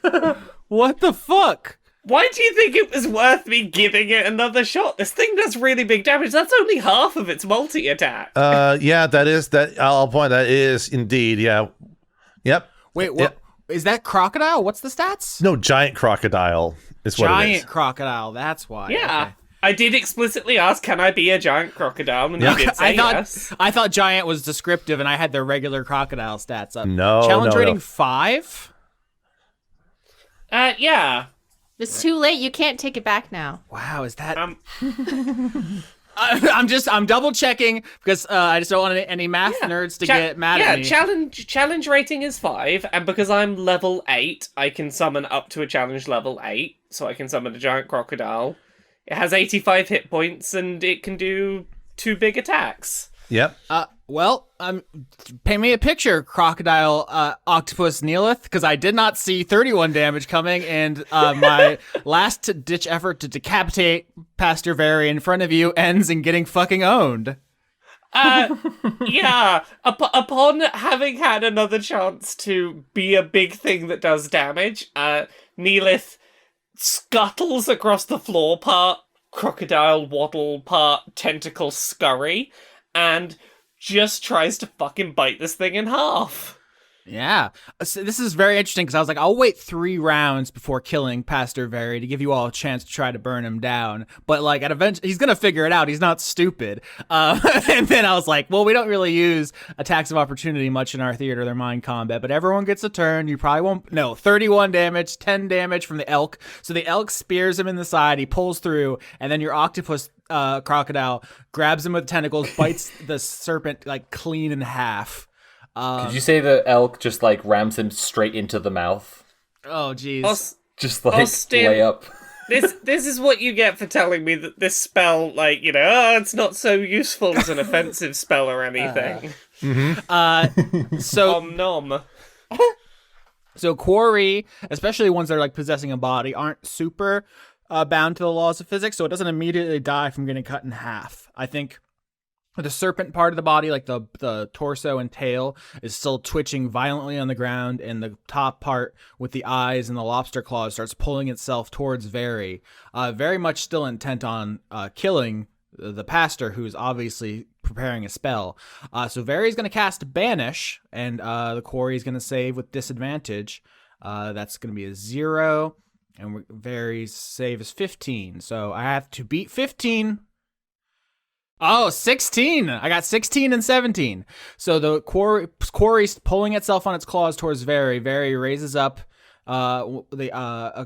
What the fuck? Why do you think it was worth me giving it another shot? This thing does really big damage. That's only half of its multi-attack. Yeah, that is that. I'll point. That is indeed. Yeah. Yep. Wait, what? Is that crocodile? What's the stats? No, giant crocodile is what it is. Giant crocodile. That's why. Yeah. Okay. I did explicitly ask, can I be a giant crocodile? And you did say yes. I thought giant was descriptive, and I had the regular crocodile stats up. No, Challenge no, rating no. 5? Yeah. It's too late. You can't take it back now. Wow, is that... I'm double checking because I just don't want any math nerds to get mad at me. Challenge rating is 5, and because I'm level 8, I can summon up to a challenge level 8, so I can summon a giant crocodile. It has 85 hit points, and it can do 2 big attacks. Yep. Well, paint me a picture, crocodile, octopus, Neellith, because I did not see 31 damage coming, and my last-ditch effort to decapitate Pastor Very in front of you ends in getting fucking owned. Yeah. Upon having had another chance to be a big thing that does damage, Neellith scuttles across the floor part, crocodile waddle part, tentacle scurry, and just tries to fucking bite this thing in half. Yeah. So this is very interesting because I was like, I'll wait 3 rounds before killing Pastor Very to give you all a chance to try to burn him down. But like at eventually, he's going to figure it out. He's not stupid. And then I was like, well, we don't really use attacks of opportunity much in our theater of their mind combat, but everyone gets a turn. You probably won't. No, 31 damage, 10 damage from the elk. So the elk spears him in the side. He pulls through, and then your octopus crocodile grabs him with tentacles, bites the serpent like clean in half. Did you say the elk just rams him straight into the mouth? Oh, jeez. Just Austin, lay up. This is what you get for telling me that this spell, it's not so useful as an offensive spell or anything. So nom. So quarry, especially ones that are possessing a body, aren't super bound to the laws of physics, so it doesn't immediately die from getting cut in half. I think the serpent part of the body, like the torso and tail, is still twitching violently on the ground, and the top part with the eyes and the lobster claws starts pulling itself towards Very. Very much still intent on killing the pastor, who's obviously preparing a spell. So Very's going to cast Banish, and the quarry is going to save with disadvantage. That's going to be a 0, and Very's save is 15. So I have to beat 15. Oh, 16. I got 16 and 17. So the quarry's pulling itself on its claws towards Very. Very raises up a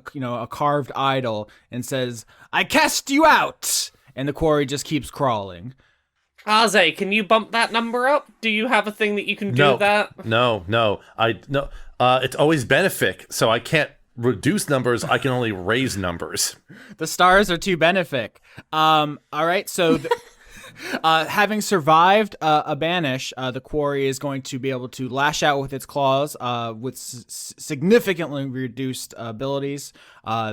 carved idol and says, "I cast you out." And the quarry just keeps crawling. Aze, can you bump that number up? Do you have a thing that you can do that? No. It's always benefic, so I can't reduce numbers. I can only raise numbers. The stars are too benefic. All right, so... having survived a banish, the quarry is going to be able to lash out with its claws with significantly reduced abilities.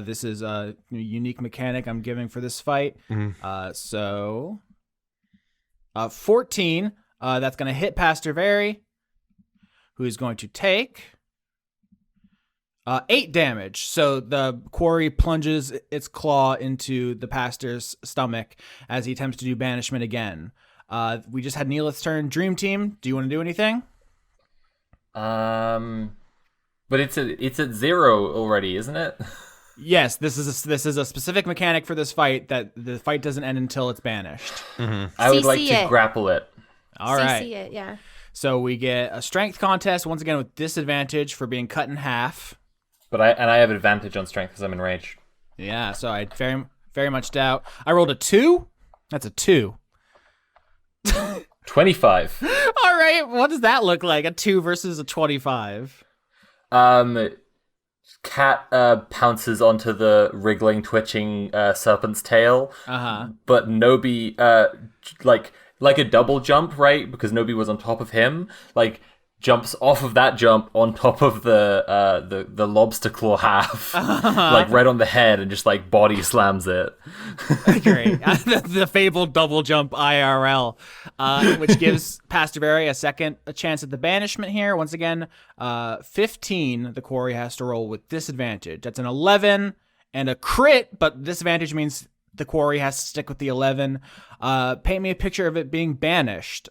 This is a unique mechanic I'm giving for this fight. So 14, that's going to hit Pastor Very, who is going to take 8 damage. So the quarry plunges its claw into the pastor's stomach as he attempts to do banishment again. We just had Neellith's turn. Dream Team, do you want to do anything? But it's at 0 already, isn't it? Yes, this is a specific mechanic for this fight that the fight doesn't end until it's banished. I would like CC to it. grapple it. All right. CC it, yeah. So we get a strength contest once again with disadvantage for being cut in half. But I have advantage on strength because I'm enraged. Yeah, so I very, very much doubt. I rolled a 2. That's a 2. 25. All right, what does that look like? A 2 versus a 25. Cat pounces onto the wriggling, twitching serpent's tail. But Nobi, like a double jump, right? Because Nobi was on top of him. Like jumps off of that jump on top of the lobster claw half, like right on the head, and just like body slams it. Great. The fabled double jump IRL, which gives Pastor Barry a chance at the banishment here. Once again, 15, the quarry has to roll with disadvantage. That's an 11 and a crit, but disadvantage means the quarry has to stick with the 11. Paint me a picture of it being banished.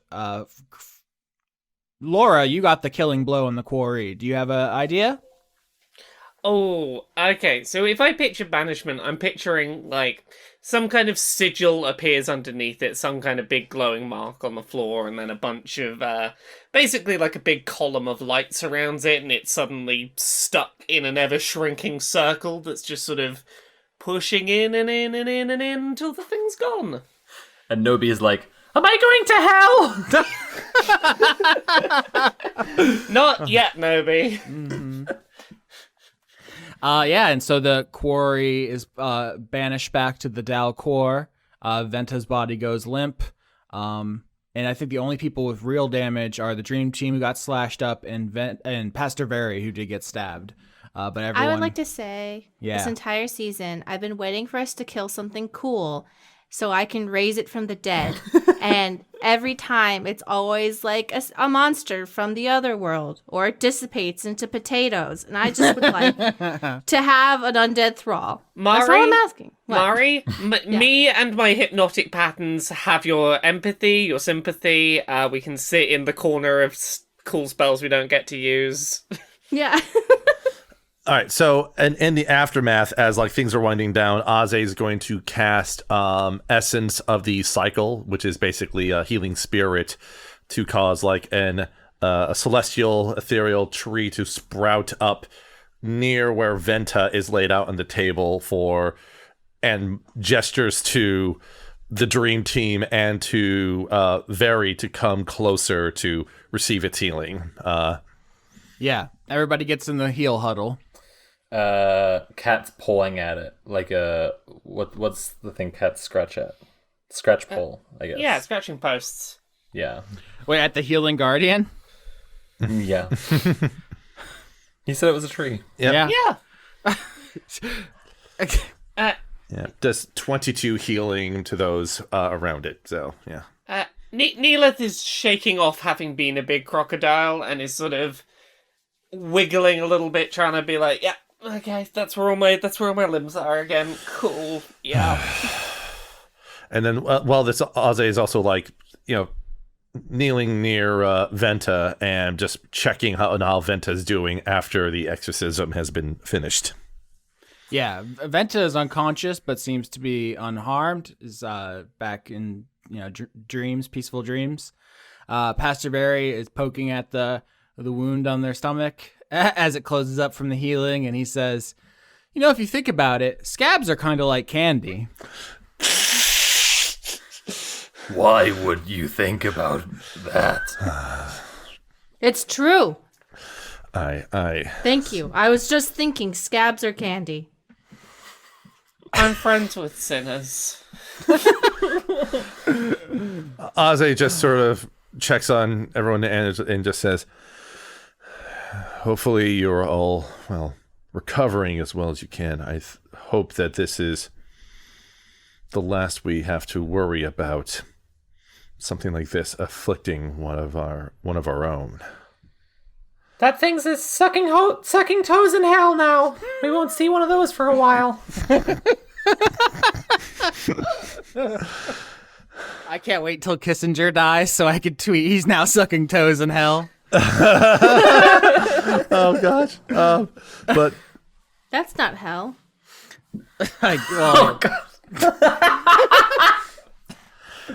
Laura, you got the killing blow in the quarry. Do you have an idea? Oh, okay. So if I picture banishment, I'm picturing, like, some kind of sigil appears underneath it, some kind of big glowing mark on the floor, and then a bunch of, basically like a big column of light surrounds it, and it's suddenly stuck in an ever-shrinking circle that's just sort of pushing in and in and in and in until the thing's gone. And Nobi is like, am I going to hell? Not yet, Nobi. Yeah, and so the quarry is banished back to the Dal core. Venta's body goes limp. And I think the only people with real damage are the Dream Team who got slashed up and Pastor Very who did get stabbed. But everyone... I would like to say, Yeah. this entire season, I've been waiting for us to kill something cool so I can raise it from the dead. And every time, it's always like a monster from the other world, or it dissipates into potatoes. And I just would like to have an undead thrall. That's all I'm asking. What? Mari, me and my hypnotic patterns have your empathy, your sympathy. We can sit in the corner of cool spells we don't get to use. Yeah. All right, so in the aftermath, as like things are winding down, Aze is going to cast Essence of the Cycle, which is basically a healing spirit, to cause like a celestial ethereal tree to sprout up near where Venta is laid out on the table and gestures to the Dream Team and to Very to come closer to receive its healing. Yeah, everybody gets in the heal huddle. Cat's pulling at it like what's the thing cats scratch at? Scratch pull, I guess. Yeah, scratching posts. Yeah. Wait, at the healing guardian? Yeah. He said it was a tree. Yep. Yeah. Yeah, does 22 healing to those around it. So yeah. Neellith is shaking off having been a big crocodile and is sort of wiggling a little bit, trying to be like, yeah, okay, that's where all my limbs are again. Cool, yeah. And then while this Aze is also like, kneeling near Venta and just checking how Venta's doing after the exorcism has been finished. Yeah, Venta is unconscious but seems to be unharmed. Is back in dreams, peaceful dreams. Pastor Barry is poking at the wound on their stomach as it closes up from the healing, and he says, if you think about it, scabs are kind of like candy. Why would you think about that? It's true. I Thank you. I was just thinking scabs are candy. I'm friends with sinners. Aze just sort of checks on everyone and just says, hopefully you're all, recovering as well as you can. I hope that this is the last we have to worry about something like this afflicting one of our own. That thing's is sucking toes in hell now. We won't see one of those for a while. I can't wait till Kissinger dies so I can tweet he's now sucking toes in hell. Oh gosh. But That's not hell.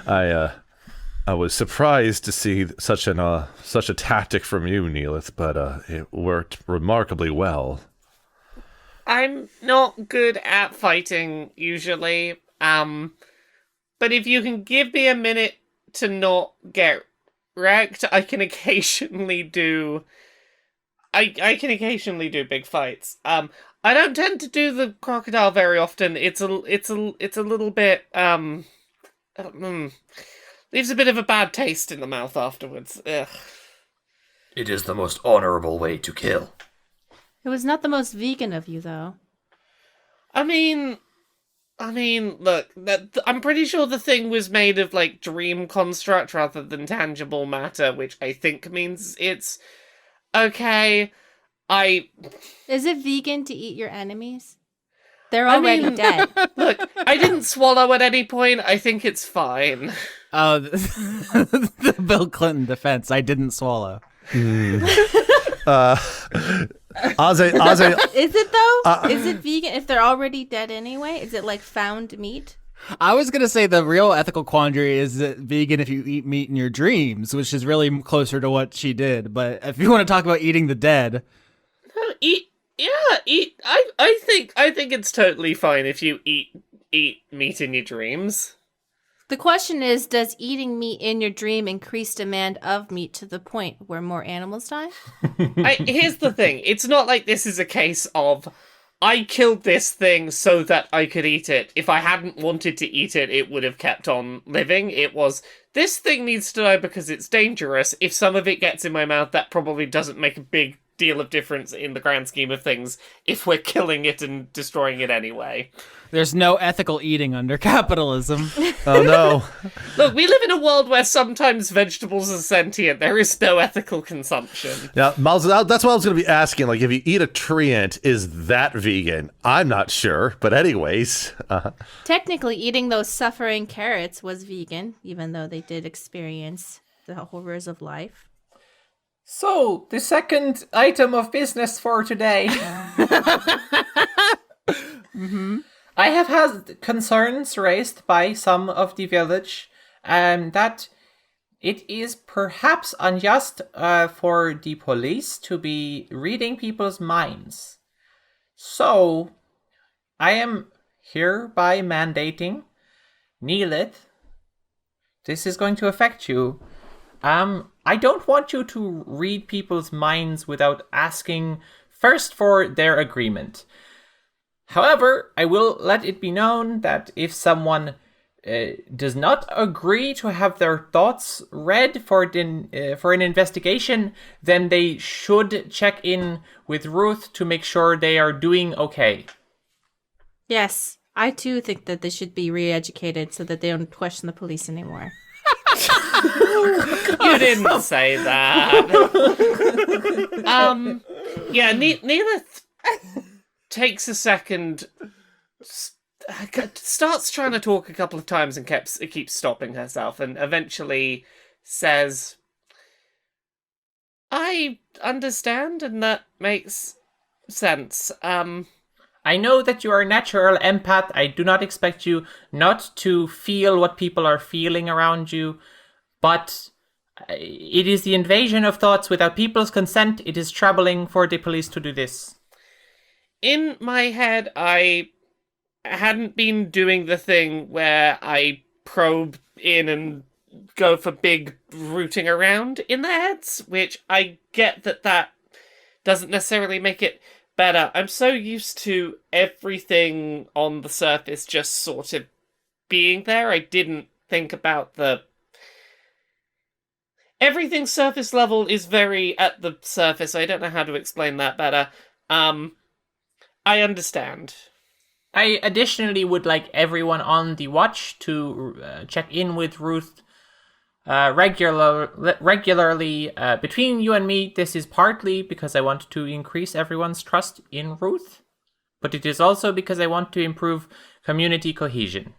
I was surprised to see such a tactic from you, Neellith, but it worked remarkably well. I'm not good at fighting usually. But if you can give me a minute to not get wrecked, I can occasionally do. I can occasionally do big fights. I don't tend to do the crocodile very often. It's a little bit leaves a bit of a bad taste in the mouth afterwards. Ugh. It is the most honorable way to kill. It was not the most vegan of you, though. I mean, look, I'm pretty sure the thing was made of, like, dream construct rather than tangible matter, which I think means it's okay. Is it vegan to eat your enemies? They're already dead. Look, I didn't swallow at any point. I think it's fine. Oh, the Bill Clinton defense. I didn't swallow. Ozzy, Is it though? Is it vegan if they're already dead anyway? Is it like found meat? I was going to say the real ethical quandary is that vegan if you eat meat in your dreams, which is really closer to what she did. But if you want to talk about eating the dead. Eat. I think it's totally fine if you eat meat in your dreams. The question is, does eating meat in your dream increase demand of meat to the point where more animals die? Here's the thing. It's not like this is a case of, I killed this thing so that I could eat it. If I hadn't wanted to eat it, it would have kept on living. It was, this thing needs to die because it's dangerous. If some of it gets in my mouth, that probably doesn't make a big deal of difference in the grand scheme of things if we're killing it and destroying it anyway. There's no ethical eating under capitalism. oh no. Look, we live in a world where sometimes vegetables are sentient. There is no ethical consumption. Yeah, Miles, that's what I was going to be asking. Like, if you eat a tree ant, is that vegan? I'm not sure, but anyways. Technically, eating those suffering carrots was vegan, even though they did experience the horrors of life. So, the second item of business for today. I have had concerns raised by some of the village that it is perhaps unjust for the police to be reading people's minds. So, I am hereby mandating, Neellith, this is going to affect you. I don't want you to read people's minds without asking first for their agreement. However, I will let it be known that if someone does not agree to have their thoughts read for an investigation, then they should check in with Ruth to make sure they are doing okay. Yes, I too think that they should be re-educated so that they don't question the police anymore. You didn't say that. Yeah, Neellith takes a second, starts trying to talk a couple of times and keeps stopping herself, and eventually says, I understand, and that makes sense. I know that you are a natural empath. I do not expect you not to feel what people are feeling around you, but it is the invasion of thoughts without people's consent. It is troubling for the police to do this. In my head, I hadn't been doing the thing where I probe in and go for big rooting around in their heads, which I get that doesn't necessarily make it better. I'm so used to everything on the surface just sort of being there. I didn't think about everything surface level is very at the surface. I don't know how to explain that better. I understand. I additionally would like everyone on the watch to check in with Ruth regularly. Between you and me, this is partly because I want to increase everyone's trust in Ruth, but it is also because I want to improve community cohesion.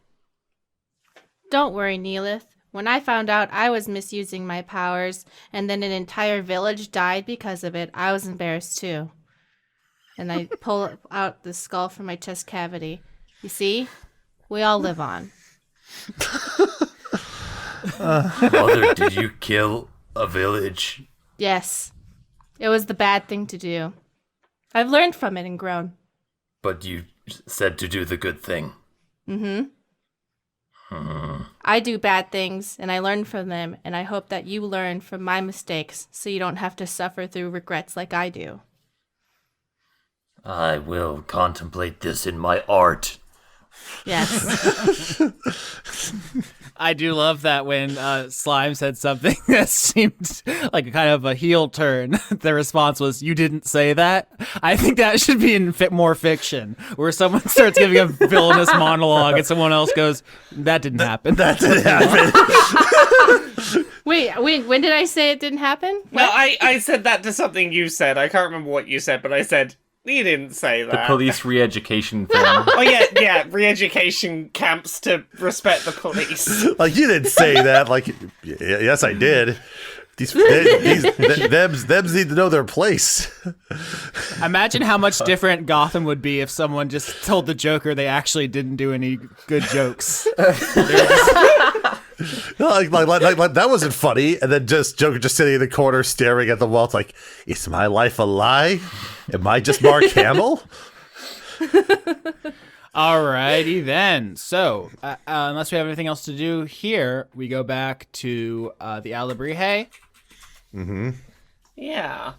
Don't worry, Neellith. When I found out I was misusing my powers and then an entire village died because of it, I was embarrassed too. And I pull out the skull from my chest cavity. You see? We all live on. Mother, did you kill a village? Yes. It was the bad thing to do. I've learned from it and grown. But you said to do the good thing. Mm-hmm. I do bad things, and I learn from them, and I hope that you learn from my mistakes so you don't have to suffer through regrets like I do. I will contemplate this in my art. Yes. I do love that when Slime said something that seemed like a kind of a heel turn. The response was, "You didn't say that." I think that should be in more fiction, where someone starts giving a villainous monologue and someone else goes, "That didn't happen." That didn't happen. Wait, when did I say it didn't happen? No, I said that to something you said. I can't remember what you said, but I said, you didn't say that. The police re-education thing. Oh, yeah, re-education camps to respect the police. Like, you didn't say that. Like, yes, I did. Them's need to know their place. Imagine how much different Gotham would be if someone just told the Joker they actually didn't do any good jokes. like that wasn't funny, and then just Joker just sitting in the corner staring at the wall. It's like, is my life a lie? Am I just Mark Hamill? Alrighty then. So, unless we have anything else to do here, we go back to the Alebrije. Yeah.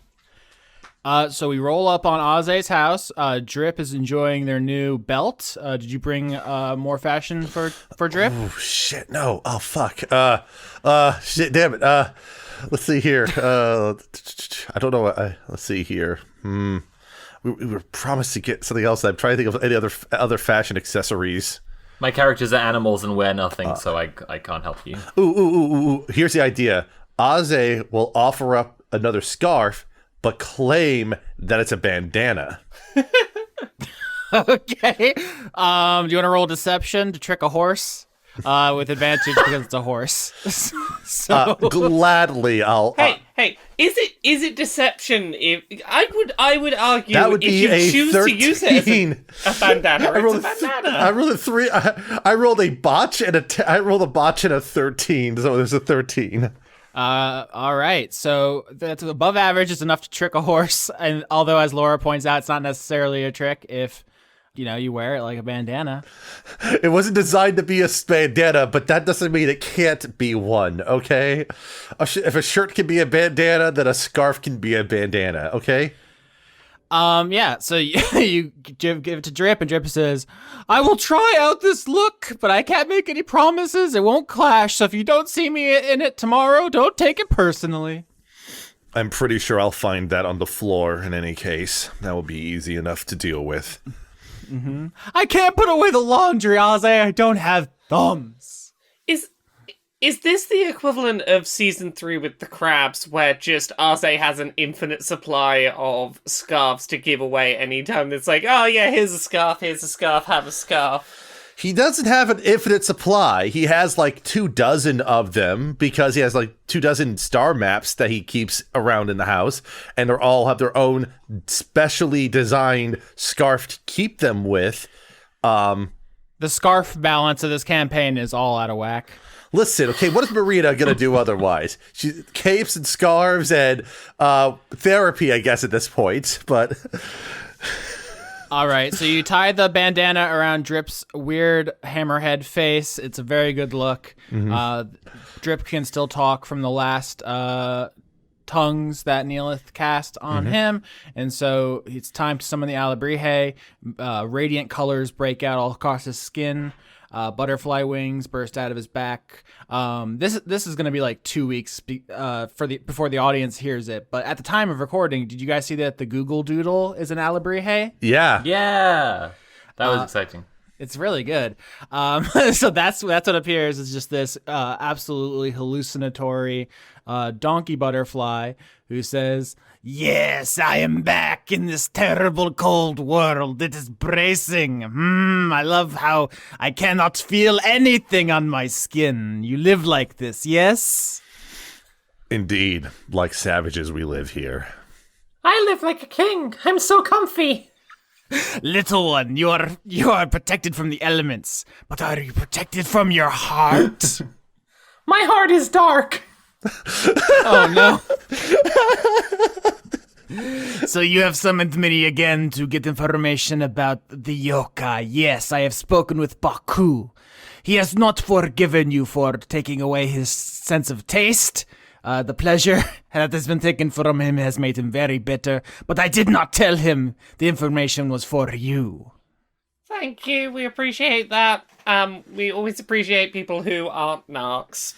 So we roll up on Ozzy's house. Drip is enjoying their new belt. Did you bring more fashion for Drip? Oh shit, no. Oh fuck. Shit, damn it. Let's see here. I don't know. Let's see here. We were promised to get something else. I'm trying to think of any other fashion accessories. My characters are animals and wear nothing, so I can't help you. Ooh. Here's the idea. Ozzy will offer up another scarf, but claim that it's a bandana. Okay. Do you want to roll deception to trick a horse? With advantage because it's a horse. So Gladly, I'll. Hey, is it deception? If I would argue That would if be you a choose 13. to use it as a bandana, I rolled it's a bandana. I rolled a 3. I rolled a botch and I rolled a botch and a 13. So there's a 13. All right. So that's above average. Is enough to trick a horse. And although, as Laura points out, it's not necessarily a trick if you wear it like a bandana. It wasn't designed to be a bandana, but that doesn't mean it can't be one, okay? If a shirt can be a bandana, then a scarf can be a bandana, okay? Yeah, so you give it to Drip, and Drip says, "I will try out this look, but I can't make any promises. It won't clash, so if you don't see me in it tomorrow, don't take it personally." I'm pretty sure I'll find that on the floor in any case. That will be easy enough to deal with. I can't put away the laundry, Ozzy. I don't have thumbs. Is this the equivalent of season 3 with the crabs, where just Arze has an infinite supply of scarves to give away anytime it's like, oh yeah, here's a scarf, have a scarf? He doesn't have an infinite supply. He has like 24 of them because he has like 24 star maps that he keeps around in the house, and they all have their own specially designed scarf to keep them with. The scarf balance of this campaign is all out of whack. Listen, okay, what is Marina gonna do otherwise? She capes and scarves and therapy, I guess, at this point, but All right, so you tie the bandana around Drip's weird hammerhead face. It's a very good look. Drip can still talk from the last tongues that Neellith cast on him, and so it's time to summon the Alebrije. Radiant colors break out all across his skin. Butterfly wings burst out of his back. This is going to be like 2 weeks before the audience hears it. But at the time of recording, did you guys see that the Google Doodle is an Alebrije? yeah. That was exciting. It's really good. So that's what appears is just this absolutely hallucinatory donkey butterfly who says, "Yes, I am back in this terrible cold world. It is bracing. I love how I cannot feel anything on my skin. You live like this, yes?" Indeed, like savages we live here. I live like a king. I'm so comfy. Little one, you are protected from the elements, but are you protected from your heart? My heart is dark. Oh no. So you have summoned me again to get information about the yokai. Yes, I have spoken with Baku. He has not forgiven you for taking away his sense of taste. The pleasure that has been taken from him has made him very bitter, but I did not tell him the information was for you. Thank you, we appreciate that. We always appreciate people who aren't narcs.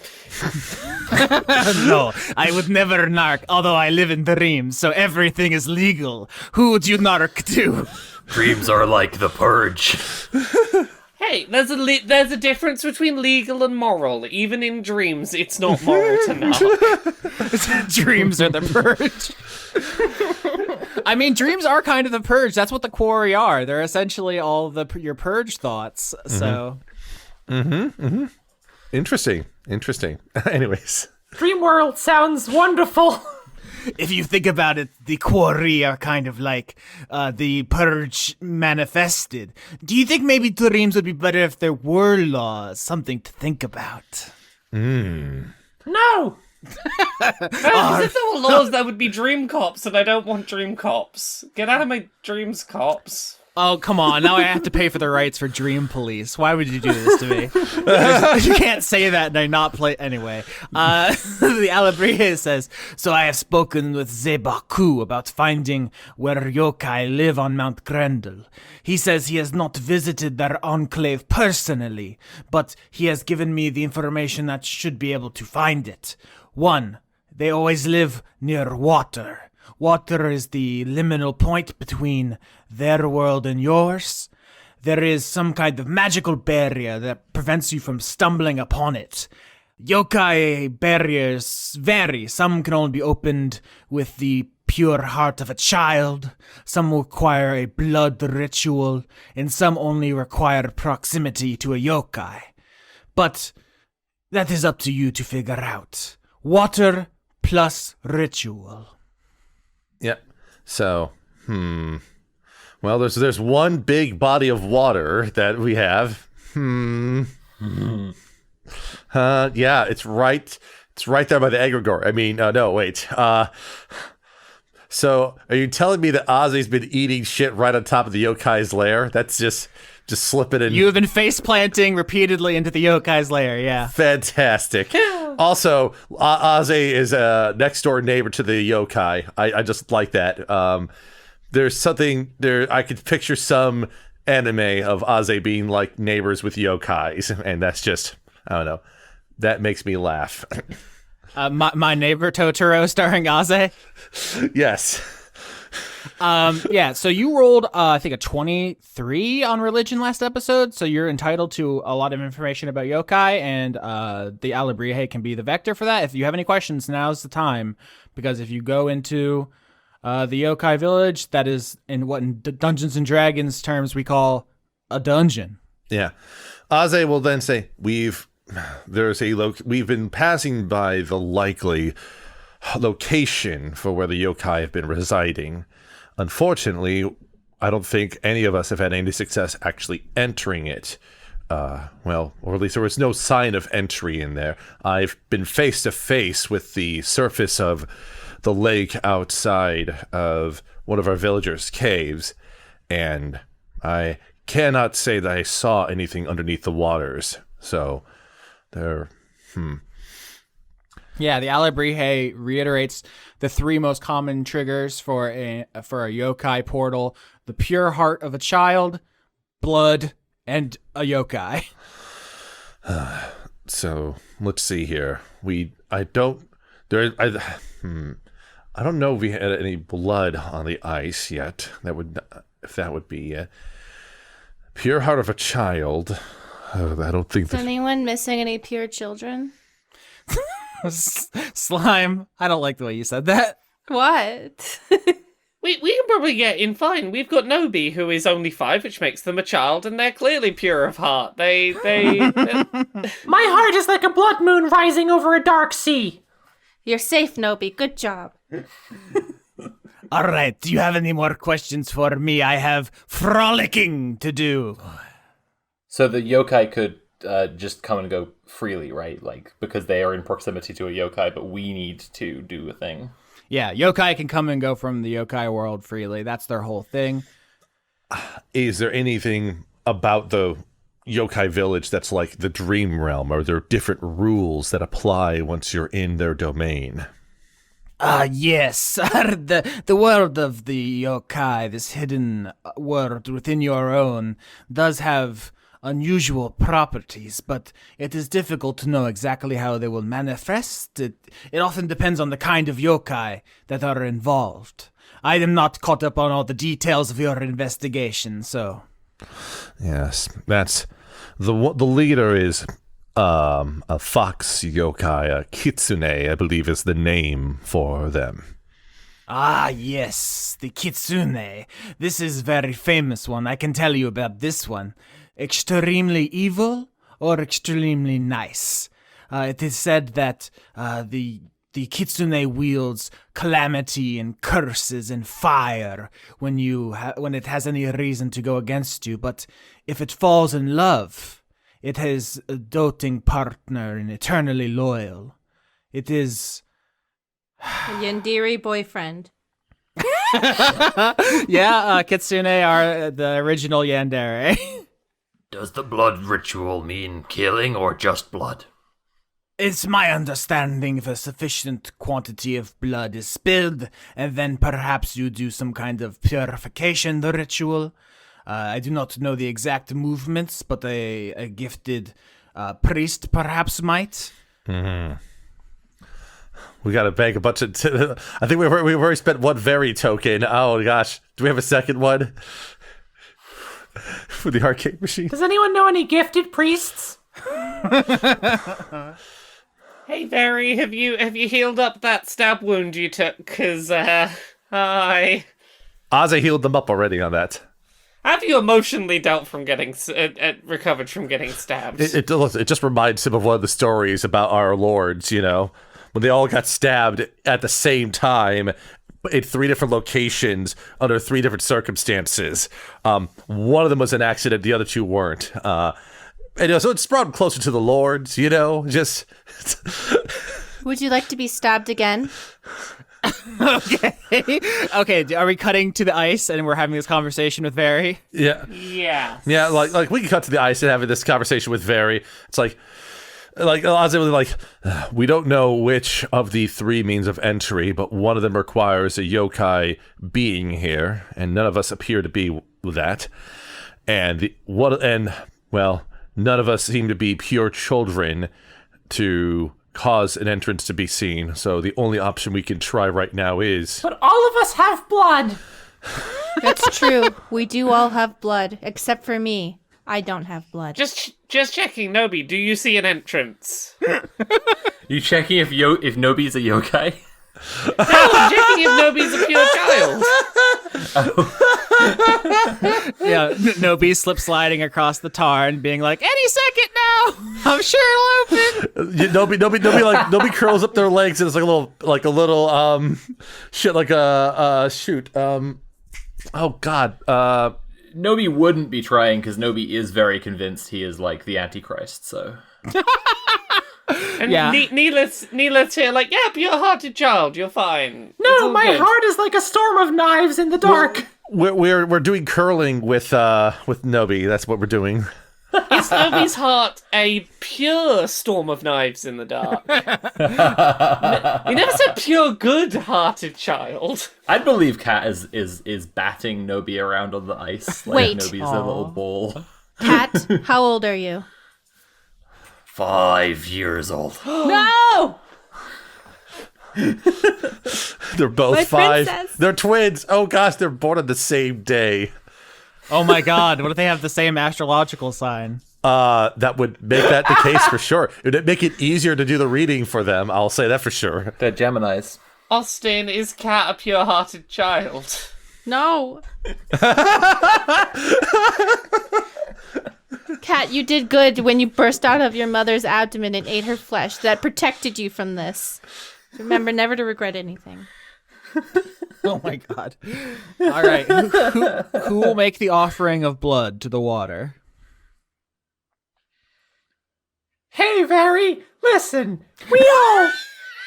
No, I would never narc, although I live in dreams, so everything is legal. Who would you narc to? Dreams are like the purge. Hey, there's a difference between legal and moral. Even in dreams, it's not moral to narc. Dreams are the purge. I mean, dreams are kind of the purge. That's what the quarry are. They're essentially all your purge thoughts. So, Interesting. Anyways, Dream world sounds wonderful. if you think about it, the quarry are kind of like the purge manifested. Do you think maybe dreams would be better if there were laws? Something to think about. No. If there were laws, there would be dream cops, and I don't want dream cops. Get out of my dreams, cops. Oh, come on. Now I have to pay for the rights for Dream Police. Why would you do this to me? You can't say that and I not play. Anyway, the Alabrihe says, so I have spoken with Zebaku about finding where yokai live on Mount Grendel. He says he has not visited their enclave personally, but he has given me the information that should be able to find it. 1, they always live near water. Water is the liminal point between their world and yours. There is some kind of magical barrier that prevents you from stumbling upon it. Yokai barriers vary. Some can only be opened with the pure heart of a child. Some require a blood ritual, and some only require proximity to a yokai. But that is up to you to figure out. Water plus ritual. Yep. So, well, there's one big body of water that we have. Yeah, it's right there by the egregore. I mean, no, wait. So, are you telling me that Ozzy's been eating shit right on top of the yokai's lair? That's just slipping in. You have been face planting repeatedly into the yokai's lair, yeah. Fantastic. Also, Ozzy is a next door neighbor to the yokai. I just like that. There's something there. I could picture some anime of Ozzy being like neighbors with yokais, and that's just, I don't know. That makes me laugh. My Neighbor Totoro starring Aze. Yes. Yeah, so you rolled, I think, a 23 on religion last episode, so you're entitled to a lot of information about yokai, and the Alabrihe can be the vector for that. If you have any questions, now's the time, because if you go into the yokai village, that is in what in Dungeons & Dragons terms we call a dungeon. Yeah. Aze will then say, we've been passing by the likely location for where the yokai have been residing. Unfortunately, I don't think any of us have had any success actually entering it. Well, or at least there was no sign of entry in there. I've been face to face with the surface of the lake outside of one of our villagers' caves, and I cannot say that I saw anything underneath the waters. So, there, Yeah, the Alabrihe reiterates the 3 most common triggers for a yokai portal: the pure heart of a child, blood, and a yokai. So let's see here. I don't know if we had any blood on the ice yet. If that would be pure heart of a child. I don't think Is that. anyone missing any pure children? Slime, I don't like the way you said that. What? We can probably get in fine. We've got Nobi, who is only 5, which makes them a child, and they're clearly pure of heart. My heart is like a blood moon rising over a dark sea. You're safe, Nobi. Good job. All right, do you have any more questions for me? I have frolicking to do. So the yokai could just come and go freely, right? Like, because they are in proximity to a yokai, but we need to do a thing. Yeah, yokai can come and go from the yokai world freely. That's their whole thing. Is there anything about the yokai village that's like the dream realm? Are there different rules that apply once you're in their domain? Yes. The world of the yokai, this hidden world within your own, does have unusual properties, but it is difficult to know exactly how they will manifest. It often depends on the kind of yokai that are involved. I am not caught up on all the details of your investigation, so... Yes, that's... The leader is a fox yokai, a kitsune, I believe is the name for them. Ah, yes, the kitsune. This is a very famous one. I can tell you about this one. Extremely evil or extremely nice. It is said that the kitsune wields calamity and curses and fire when it has any reason to go against you. But if it falls in love, it has a doting partner and eternally loyal. It is A Yandere boyfriend. yeah, kitsune are the original yandere. Does the blood ritual mean killing or just blood? It's my understanding if a sufficient quantity of blood is spilled, and then perhaps you do some kind of purification ritual. I do not know the exact movements, but a gifted priest perhaps might. Mm-hmm. We gotta bag a bunch of... I think we've already spent one very token. Oh gosh, do we have a second one? For the arcade machine? Does anyone know any gifted priests? Hey, Barry, have you healed up that stab wound you took? 'Cause, hi. Ozzy healed them up already on that. Have you emotionally dealt from getting recovered from getting stabbed? It just reminds him of one of the stories about our lords, you know, when they all got stabbed at the same time in 3 different locations under 3 different circumstances. One of them was an accident, the other 2 weren't. And so it's brought him closer to the lords, you know, just... Would you like to be stabbed again? Okay, are we cutting to the ice and we're having this conversation with Very? Yeah. Yeah. Yeah, like we can cut to the ice and having this conversation with Very. It's like Ozzy was like, we don't know which of the 3 means of entry, but one of them requires a yokai being here, and none of us appear to be that. And none of us seem to be pure children to cause an entrance to be seen. So the only option we can try right now is... But all of us have blood! That's true. We do all have blood, except for me. I don't have blood. Just checking, Nobi, do you see an entrance? You checking if Nobi's a yokai? No, I'm checking if Nobi's a pure child. Yeah, Nobi slip sliding across the tarn, being like, "Any second now, I'm sure it'll open." Nobi curls up their legs and it's like a little oh god, Nobi wouldn't be trying because Nobi is very convinced he is like the Antichrist, so... And Yeah. Neellith's here like, yeah, pure-hearted child, you're fine. It's No, all my good." heart is like a storm of knives in the dark. we're doing curling with Nobi. That's what we're doing. Is Nobi's heart a pure storm of knives in the dark? You never said pure good-hearted child. I believe Kat is batting Nobi around on the ice like Wait. Nobi's a little bull. Kat, how old are you? 5 years old. No! They're both My 5. princess. They're twins. Oh gosh, they're born on the same day. Oh my god, what if they have the same astrological sign? That would make that the case for sure. It would make it easier to do the reading for them. I'll say that for sure. They're Geminis. Austin, is Kat a pure-hearted child? No. Kat, you did good when you burst out of your mother's abdomen and ate her flesh. That protected you from this. Remember never to regret anything. Oh my god. All right, who will make the offering of blood to the water? Hey, Very, listen. We all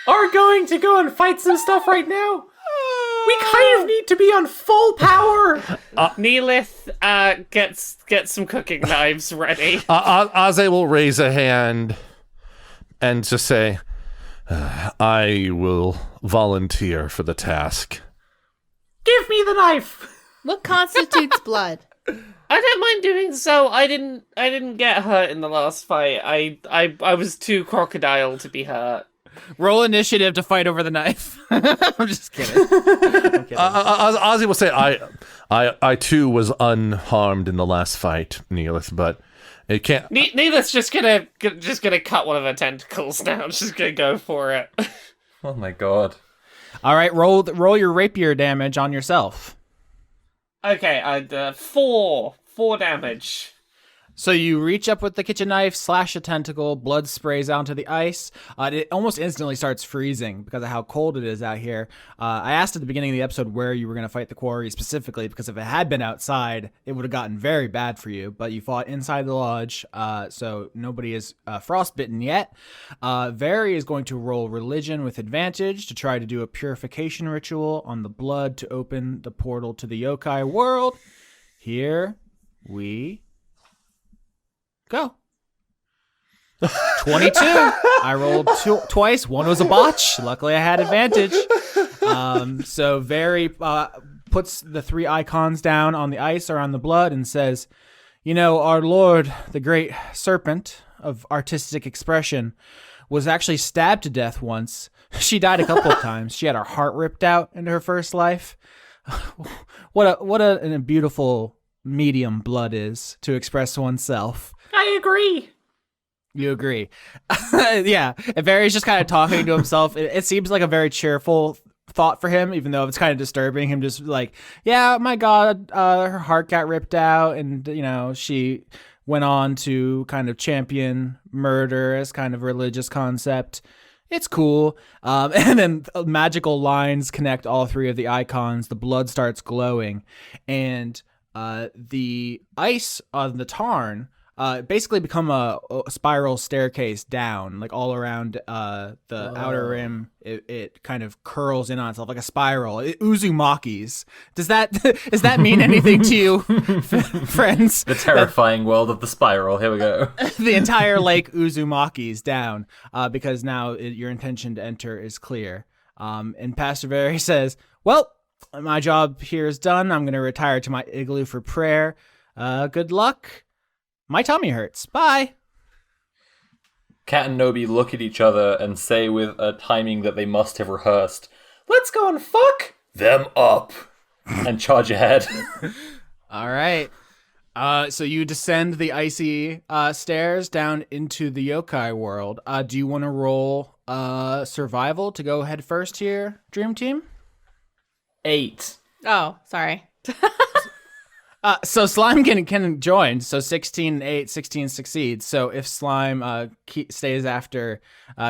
are going to go and fight some stuff right now. We kind of need to be on full power. Neellith gets some cooking knives ready. Aze will raise a hand and just say, I will volunteer for the task. Give me the knife. What constitutes blood? I don't mind doing so. I didn't get hurt in the last fight. I was too crocodile to be hurt. Roll initiative to fight over the knife. I'm just kidding. Ozzy will say, I too was unharmed in the last fight, Neellith, but it can't. Neellith's just gonna cut one of her tentacles now. Just gonna go for it. Oh my god. All right, roll your rapier damage on yourself. Okay, I'd 4 damage. So you reach up with the kitchen knife, slash a tentacle, blood sprays onto the ice. It almost instantly starts freezing because of how cold it is out here. I asked at the beginning of the episode where you were going to fight the quarry specifically, because if it had been outside, it would have gotten very bad for you. But you fought inside the lodge, so nobody is frostbitten yet. Very is going to roll religion with advantage to try to do a purification ritual on the blood to open the portal to the yokai world. Here we go. 22. I rolled twice. One was a botch. Luckily, I had advantage. So Very puts the 3 icons down on the ice or on the blood and says, you know, our lord, the great serpent of artistic expression, was actually stabbed to death once. She died a couple of times. She had her heart ripped out in her first life. What a beautiful medium blood is to express oneself. I agree. You agree. Yeah. And Barry's just kind of talking to himself. It seems like a very cheerful thought for him, even though it's kind of disturbing. Him just like, yeah, my God, her heart got ripped out. And, you know, she went on to kind of champion murder as kind of a religious concept. It's cool. And then magical lines connect all 3 of the icons. The blood starts glowing. And the ice on the tarn basically become a spiral staircase down, like all around the outer rim. It kind of curls in on itself like a spiral. It Uzumakis. Does that mean anything to you, friends? The terrifying world of the spiral. Here we go. The entire lake Uzumakis down because now your intention to enter is clear. And Pastor Very says, well, my job here is done. I'm going to retire to my igloo for prayer. Good luck. My tummy hurts. Bye. Kat and Nobi look at each other and say with a timing that they must have rehearsed, let's go and fuck Them up. and charge ahead. All right. So you descend the icy stairs down into the yokai world. Do you want to roll survival to go head first here, Dream Team? 8. Oh, sorry. So Slime can join. So 16 and 8, 16 succeeds. So if Slime stays after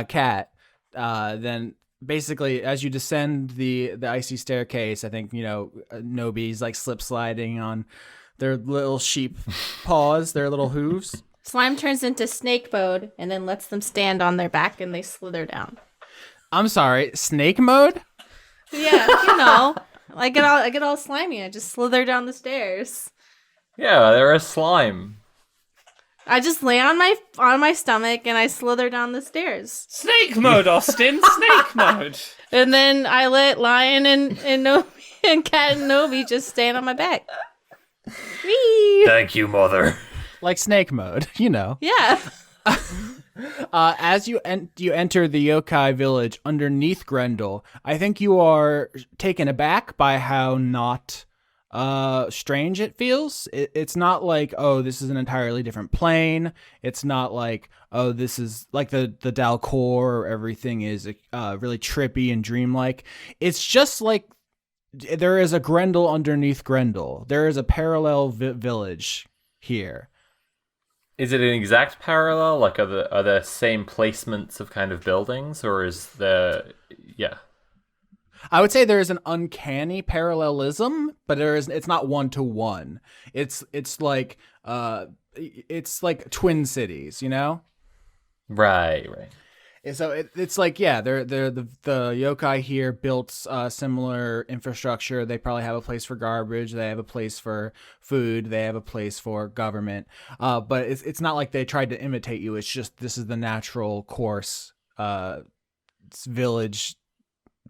Cat, then basically as you descend the icy staircase, I think, you know, Nobi's like slip sliding on their little sheep paws, their little hooves. Slime turns into snake mode and then lets them stand on their back and they slither down. I'm sorry, snake mode? Yeah, you know. I get all slimy. I just slither down the stairs. Yeah, they're a slime. I just lay on my stomach and I slither down the stairs. Snake mode, Austin. Snake mode. And then I let Lion and Nobi and Cat and Nobi just stand on my back. Whee! Thank you, mother. Like snake mode, you know. Yeah. As you enter the yokai village underneath Grendel, I think you are taken aback by how not strange it feels. It's not like, oh, this is an entirely different plane. It's not like, oh, this is like the Dalcor, or everything is really trippy and dreamlike. It's just like there is a Grendel underneath Grendel. There is a parallel village here. Is it an exact parallel? Like, are there same placements of kind of buildings, or is there? Yeah, I would say there is an uncanny parallelism, but it's not 1-to-1. It's like Twin Cities, you know? right. So it's like, yeah, the yokai here built similar infrastructure. They probably have a place for garbage. They have a place for food. They have a place for government. But it's not like they tried to imitate you. It's just this is the natural course village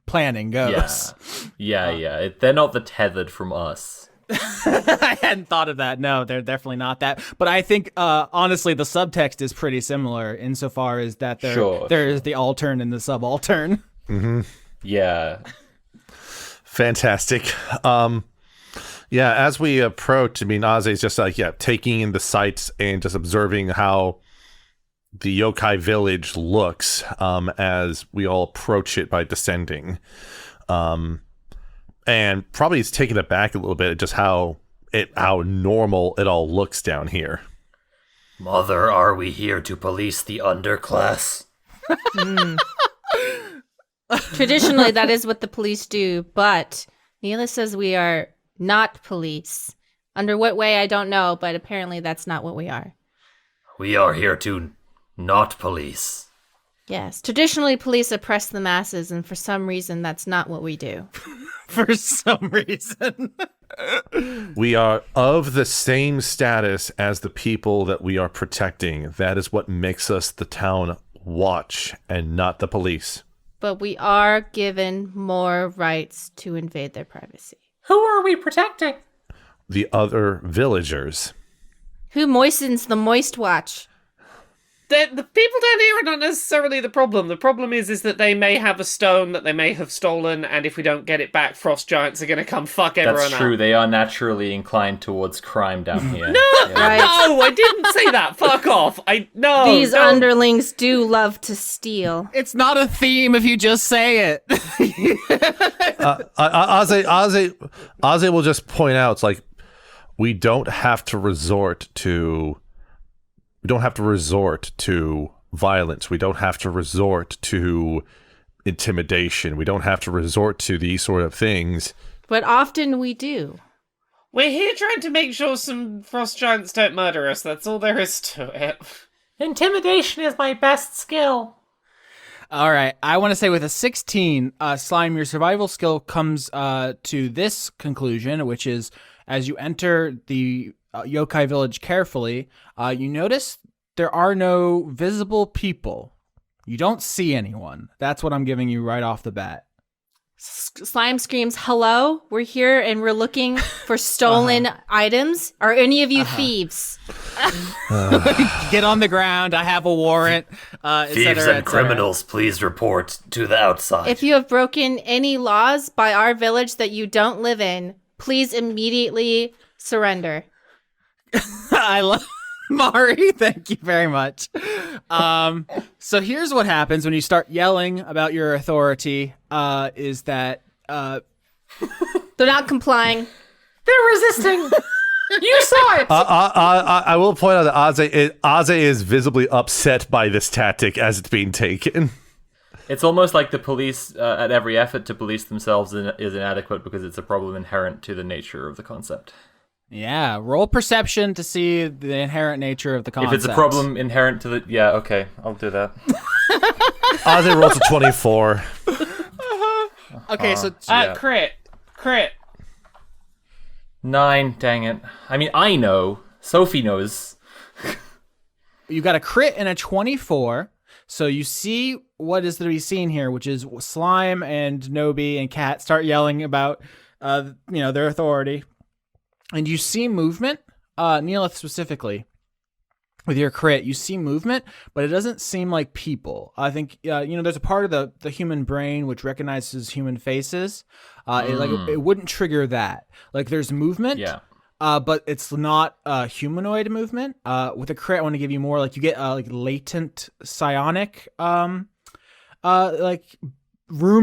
planning goes. Yeah. They're not the tethered from us. I hadn't thought of that. No, they're definitely not that. But I think, honestly, the subtext is pretty similar insofar as that there is the altern and the subaltern. Mm-hmm. Yeah. Fantastic. Yeah, as we approach, I mean, Aze is just like, taking in the sights and just observing how the yokai village looks as we all approach it by descending. And probably is taken aback a little bit at just how normal it all looks down here. Mother, are we here to police the underclass? Traditionally, that is what the police do, but Neellith says we are not police. Under what way, I don't know, but apparently that's not what we are. We are here to not police. Yes, traditionally police oppress the masses, and for some reason that's not what we do. For some reason. We are of the same status as the people that we are protecting. That is what makes us the town watch and not the police. But we are given more rights to invade their privacy. Who are we protecting? The other villagers. Who moistens the moist watch? The people down here are not necessarily the problem. The problem is that they may have a stone that they may have stolen, and if we don't get it back, frost giants are going to come fuck everyone up. That's true. They are naturally inclined towards crime down here. No, I didn't say that. Fuck off. These underlings do love to steal. It's not a theme if you just say it. Aze will just point out, it's like, we don't have to resort to violence. We don't have to resort to intimidation. We don't have to resort to these sort of things. But often we do. We're here trying to make sure some frost giants don't murder us. That's all there is to it. Intimidation is my best skill. All right. I want to say with a 16, Slime, your survival skill comes to this conclusion, which is as you enter the yokai village carefully, you notice there are no visible people. You don't see anyone. That's what I'm giving you right off the bat. Slime screams, "Hello, we're here and we're looking for stolen items. Are any of you thieves?" Get on the ground. I have a warrant. Thieves and criminals, please report to the outside. If you have broken any laws by our village that you don't live in, please immediately surrender. I love Mari. Thank you very much. So here's what happens when you start yelling about your authority, is that they're not complying. They're resisting. You saw it. I will point out that Aze is visibly upset by this tactic as it's being taken. It's almost like the police, at every effort to police themselves, is inadequate because it's a problem inherent to the nature of the concept. Yeah, roll perception to see the inherent nature of the concept. If it's a problem inherent to the... Yeah, okay, I'll do that. Aze rolls a 24. Okay, so... Crit. 9, dang it. I mean, I know. Sophie knows. You got a crit and a 24. So you see what is to be seen here, which is Slime and Nobi and Cat start yelling about, their authority. And you see movement, Neellith specifically, with your crit. You see movement, but it doesn't seem like people. I think, there's a part of the human brain which recognizes human faces. It wouldn't trigger that. Like, there's movement, but it's not humanoid movement. With a crit, I want to give you more, like, you get, latent psionic, room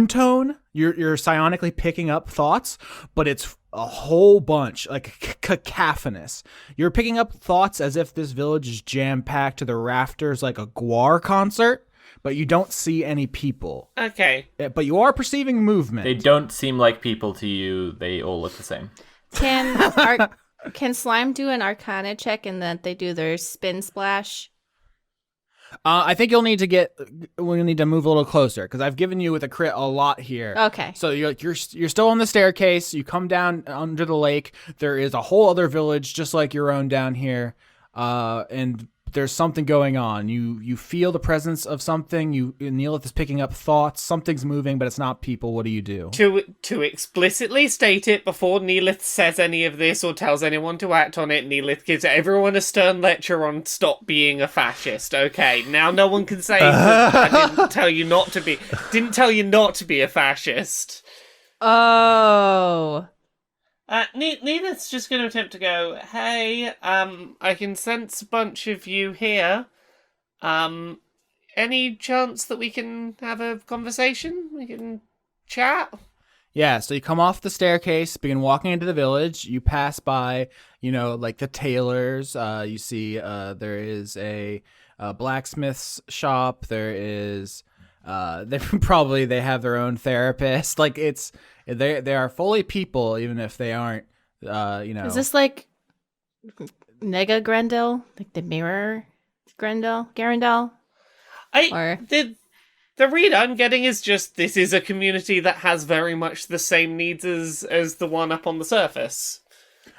tone. You're psionically picking up thoughts, but it's a whole bunch, like cacophonous. You're picking up thoughts as if this village is jam-packed to the rafters like a Gwar concert, but you don't see any people. Okay. But you are perceiving movement. They don't seem like people to you. They all look the same. Can Slime do an Arcana check and then they do their spin splash? I think we'll need to move a little closer because I've given you with a crit a lot here. Okay. So you're still on the staircase. You come down under the lake. There is a whole other village just like your own down here, and there's something going on. You feel the presence of something. Neellith is picking up thoughts. Something's moving, but it's not people. What do you do? To explicitly state it before Neellith says any of this or tells anyone to act on it, Neellith gives everyone a stern lecture on stop being a fascist. Okay, now no one can say that I didn't tell you not to be a fascist. Oh. Neellith's just going to attempt to go, hey, I can sense a bunch of you here. Any chance that we can have a conversation? We can chat? Yeah, so you come off the staircase, begin walking into the village. You pass by, like the tailors. You see there is a blacksmith's shop. There is... they have their own therapist. Like they are fully people, even if they aren't. Is this like Nega Grendel, like the Mirror Garendel? The read I'm getting is just this is a community that has very much the same needs as the one up on the surface.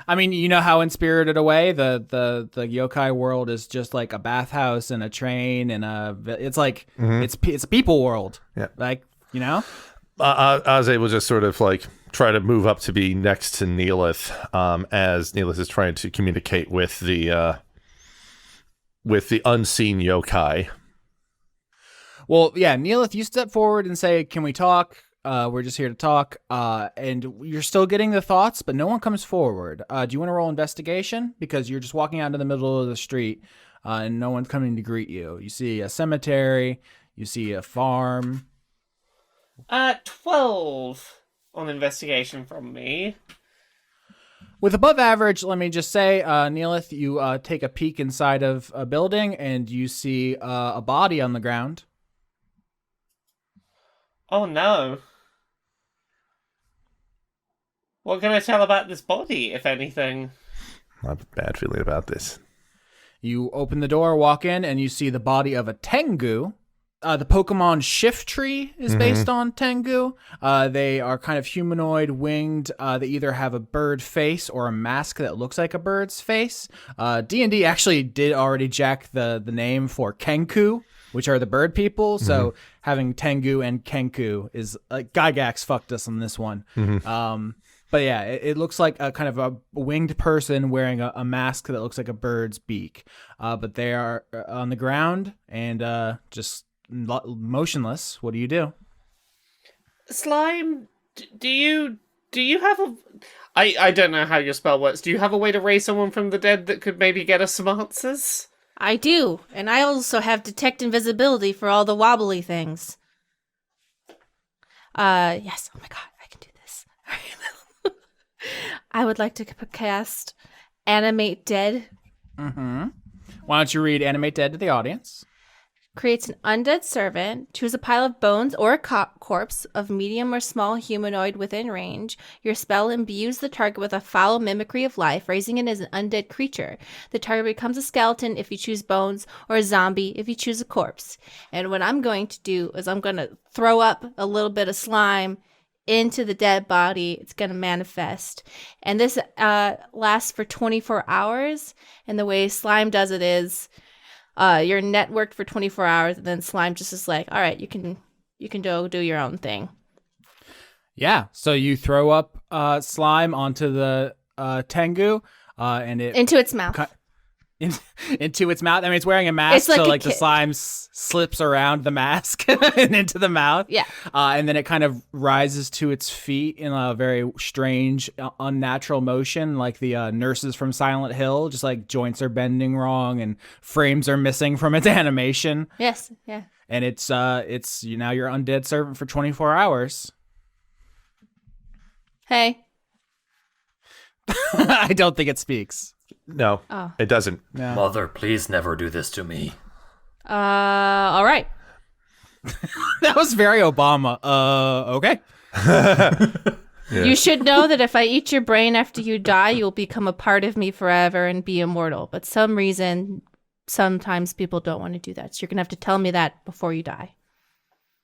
I mean, you know how in Spirited Away the yokai world is just like a bathhouse and a train and it's like it's a people world. Yeah, like Aze will just sort of like try to move up to be next to Neellith, as Neellith is trying to communicate with the unseen yokai. Well, yeah, Neellith, you step forward and say, "Can we talk? We're just here to talk." And you're still getting the thoughts, but no one comes forward. Do you want to roll investigation? Because you're just walking out into the middle of the street, and no one's coming to greet you. You see a cemetery. You see a farm. 12 on investigation from me. With above average, let me just say, Neellith, you take a peek inside of a building, and you see a body on the ground. Oh no. What can I tell about this body, if anything? I have a bad feeling about this. You open the door, walk in, and you see the body of a Tengu. The Pokemon Shift Tree is based on Tengu. They are kind of humanoid, winged. They either have a bird face or a mask that looks like a bird's face. D&D actually did already jack the name for Kenku, which are the bird people. So having Tengu and Kenku is... Gygax fucked us on this one. But yeah, it looks like a kind of a winged person wearing a mask that looks like a bird's beak. But they are on the ground and just... motionless. What do you do? Slime, do you have a... I don't know how your spell works. Do you have a way to raise someone from the dead that could maybe get us some answers? I do, and I also have detect invisibility for all the wobbly things. Yes. Oh my god, I can do this. I would like to cast Animate Dead. Why don't you read Animate Dead to the audience? Creates an undead servant. Choose a pile of bones or a corpse of medium or small humanoid within range. Your spell imbues the target with a foul mimicry of life, raising it as an undead creature. The target becomes a skeleton if you choose bones, or a zombie if you choose a corpse. And what I'm going to do is I'm going to throw up a little bit of slime into the dead body. It's going to manifest. And this lasts for 24 hours. And the way slime does it is... you're networked for 24 hours, and then slime just is like, all right, you can go do your own thing. Yeah, so you throw up slime onto the Tengu, and it into its mouth. Into its mouth. I mean, it's wearing a mask, it's like so like the slime slips around the mask and into the mouth. Yeah. And then it kind of rises to its feet in a very strange, unnatural motion, like the nurses from Silent Hill. Just like joints are bending wrong and frames are missing from its animation. Yes. Yeah. And it's now your undead servant for 24 hours. Hey. I don't think it speaks. No, It doesn't. No. Mother, please never do this to me. All right. That was very Obama. Okay. Yeah. You should know that if I eat your brain after you die, you'll become a part of me forever and be immortal. But some reason sometimes people don't want to do that. So you're going to have to tell me that before you die.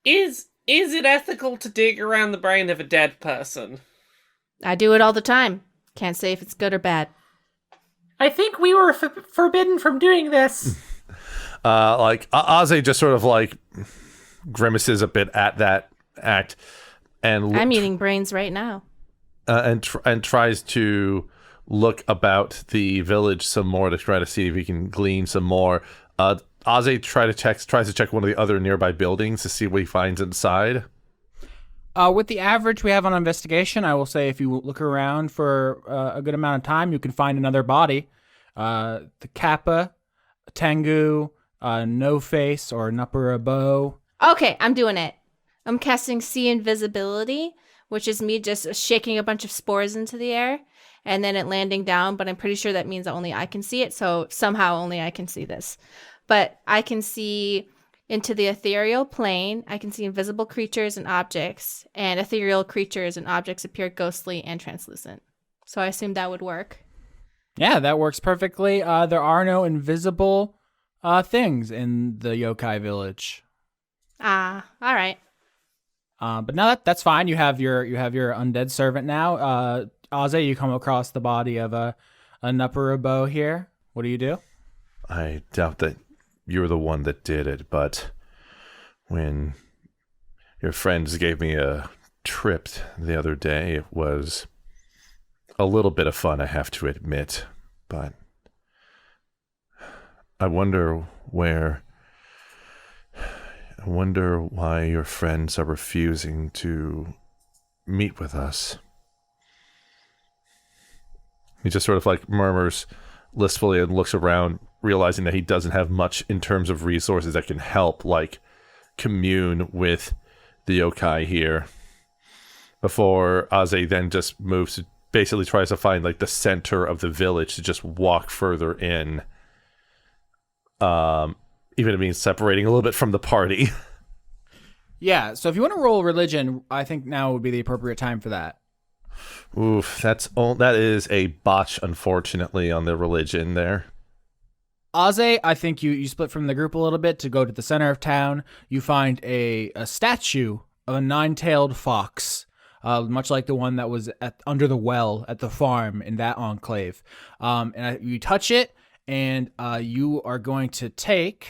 Is it ethical to dig around the brain of a dead person? I do it all the time. Can't say if it's good or bad. I think we were forbidden from doing this. Aze just sort of like grimaces a bit at that act, and I'm eating brains right now. And tries to look about the village some more to try to see if he can glean some more. Aze tries to check one of the other nearby buildings to see what he finds inside. With the average we have on investigation, I will say if you look around for a good amount of time, you can find another body. The Kappa, Tengu, No Face, or Nupperabo. Okay, I'm doing it. I'm casting See Invisibility, which is me just shaking a bunch of spores into the air and then it landing down, but I'm pretty sure that means only I can see it, so somehow only I can see this. But I can see into the ethereal plane. I can see invisible creatures and objects, and ethereal creatures and objects appear ghostly and translucent. So I assume that would work. Yeah, that works perfectly. There are no invisible things in the yokai village. All right. But no, that's fine. You have your undead servant now. Aze, you come across the body of a Nupperabo here. What do you do? I doubt that you're the one that did it, but when your friends gave me a trip the other day, it was a little bit of fun, I have to admit. But I wonder why your friends are refusing to meet with us. He just sort of like murmurs listfully and looks around, realizing that he doesn't have much in terms of resources that can help, like, commune with the yokai here. Before Aze then just moves to, basically tries to find, like, the center of the village to just walk further in. Even if it means separating a little bit from the party. Yeah, so if you want to roll religion, I think now would be the appropriate time for that. Oof, that is a botch, unfortunately, on the religion there. Aze, I think you split from the group a little bit to go to the center of town. You find a statue of a nine-tailed fox, much like the one that was under the well at the farm in that enclave. You touch it, and you are going to take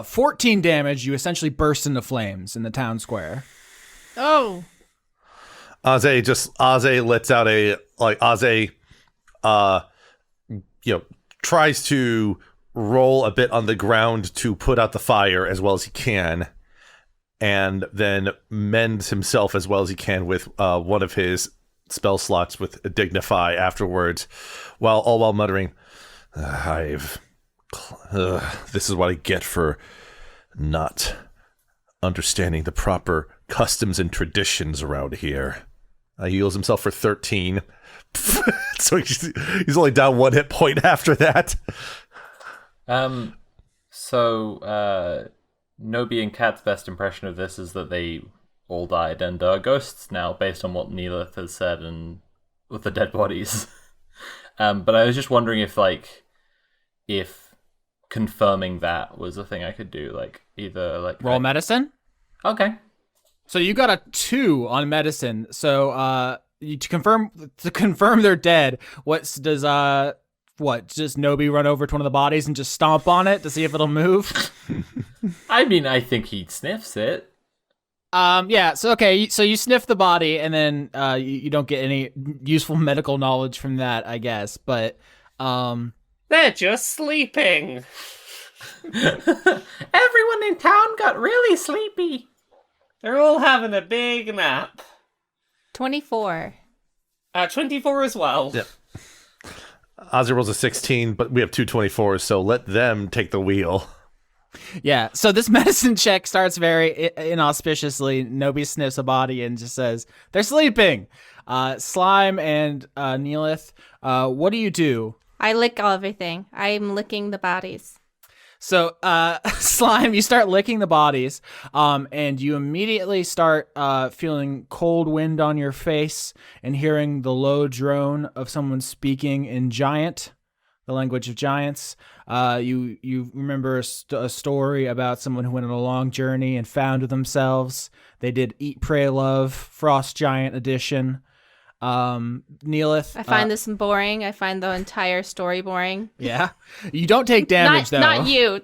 14 damage. You essentially burst into flames in the town square. Oh. Aze lets out tries to roll a bit on the ground to put out the fire as well as he can, and then mends himself as well as he can with one of his spell slots with Dignify afterwards, while muttering, this is what I get for not understanding the proper customs and traditions around here. He heals himself for 13. So he's only down 1 hit point after that. So Nobi and Kat's best impression of this is that they all died and are ghosts now, based on what Neellith has said and with the dead bodies. But I was just wondering if confirming that was a thing I could do, roll medicine. Okay. So you got a 2 on medicine. So to confirm they're dead, just Nobi run over to one of the bodies and just stomp on it to see if it'll move? I mean, I think he sniffs it. Yeah, so okay, so you sniff the body and then you don't get any useful medical knowledge from that, I guess, but they're just sleeping. Everyone in town got really sleepy. They're all having a big nap. 24. 24 as well. Yep. Ozzy rolls a 16, but we have 2 24s, so let them take the wheel. Yeah, so this medicine check starts very inauspiciously. Nobi sniffs a body and just says, they're sleeping. Slime and Neellith, what do you do? I lick everything. I'm licking the bodies. So, Slime, you start licking the bodies, and you immediately start feeling cold wind on your face and hearing the low drone of someone speaking in Giant. the language of giants. You remember a story about someone who went on a long journey and found themselves. They did Eat, Pray, Love, Frost Giant edition. Neellith. I find this boring. I find the entire story boring. Yeah, you don't take damage though. Not you.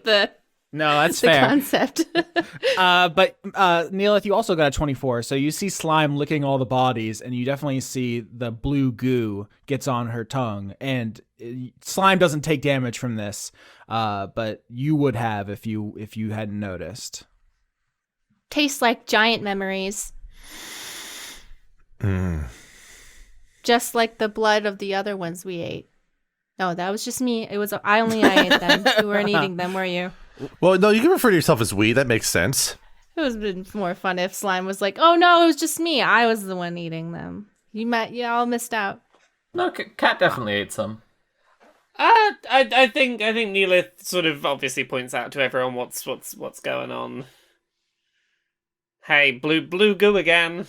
No, that's The fair. concept. But Neellith, you also got a 24, so you see slime licking all the bodies, and you definitely see the blue goo gets on her tongue, and slime doesn't take damage from this, but you would have if you hadn't noticed. Tastes like giant memories. Just like the blood of the other ones we ate. No, that was just me. I ate them. You weren't eating them, were you? Well, no, you can refer to yourself as we. That makes sense. It would have been more fun if slime was like, "Oh no, it was just me. I was the one eating them. You all missed out." No, Cat definitely ate some. I think Neellith sort of obviously points out to everyone what's going on. Hey, blue goo again.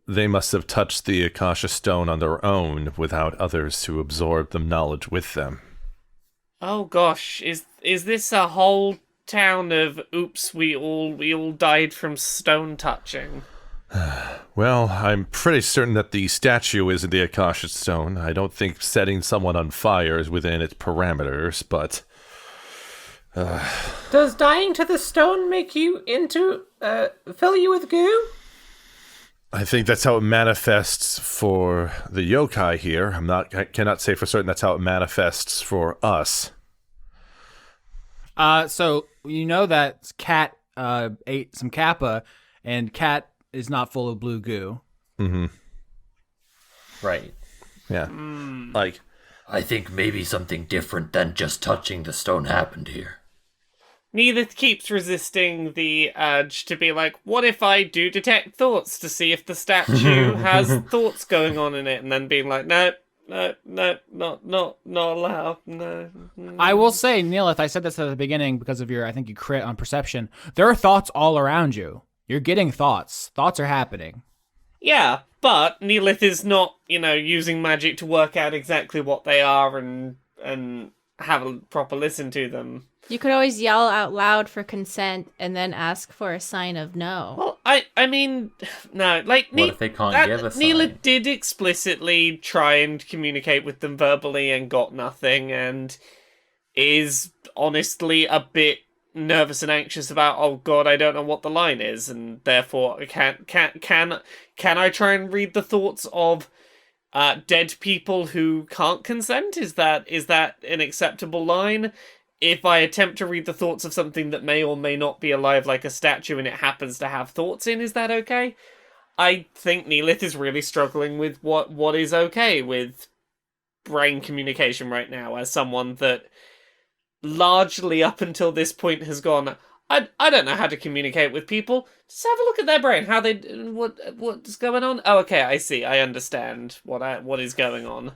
They must have touched the Akasha Stone on their own without others to absorb the knowledge with them. Oh gosh, is this a whole town of oops, we all died from stone touching? Well, I'm pretty certain that the statue isn't the Akasha Stone. I don't think setting someone on fire is within its parameters, but... Does dying to the stone make you fill you with goo? I think that's how it manifests for the yokai here. I cannot say for certain that's how it manifests for us. So you know that Cat ate some kappa, and Cat is not full of blue goo. Mm-hmm. Right. Yeah. Like, I think maybe something different than just touching the stone happened here. Neellith keeps resisting the urge to be like, what if I do detect thoughts to see if the statue has thoughts going on in it, and then being like, no, not allowed, no. I will say, Neellith, I said this at the beginning because of I think you crit on perception. There are thoughts all around you. You're getting thoughts. Thoughts are happening. Yeah, but Neellith is not, using magic to work out exactly what they are and have a proper listen to them. You could always yell out loud for consent and then ask for a sign of no. Well, I mean, no, like... What if they can't give a sign? Neellith did explicitly try and communicate with them verbally and got nothing, and is honestly a bit nervous and anxious about, oh god, I don't know what the line is, and therefore can I try and read the thoughts of dead people who can't consent? Is that an acceptable line? If I attempt to read the thoughts of something that may or may not be alive, like a statue, and it happens to have thoughts in, is that okay? I think Neellith is really struggling with what is okay with brain communication right now, as someone that largely up until this point has gone, I don't know how to communicate with people. Just have a look at their brain, how they what's going on. Oh, okay, I see. I understand what is going on.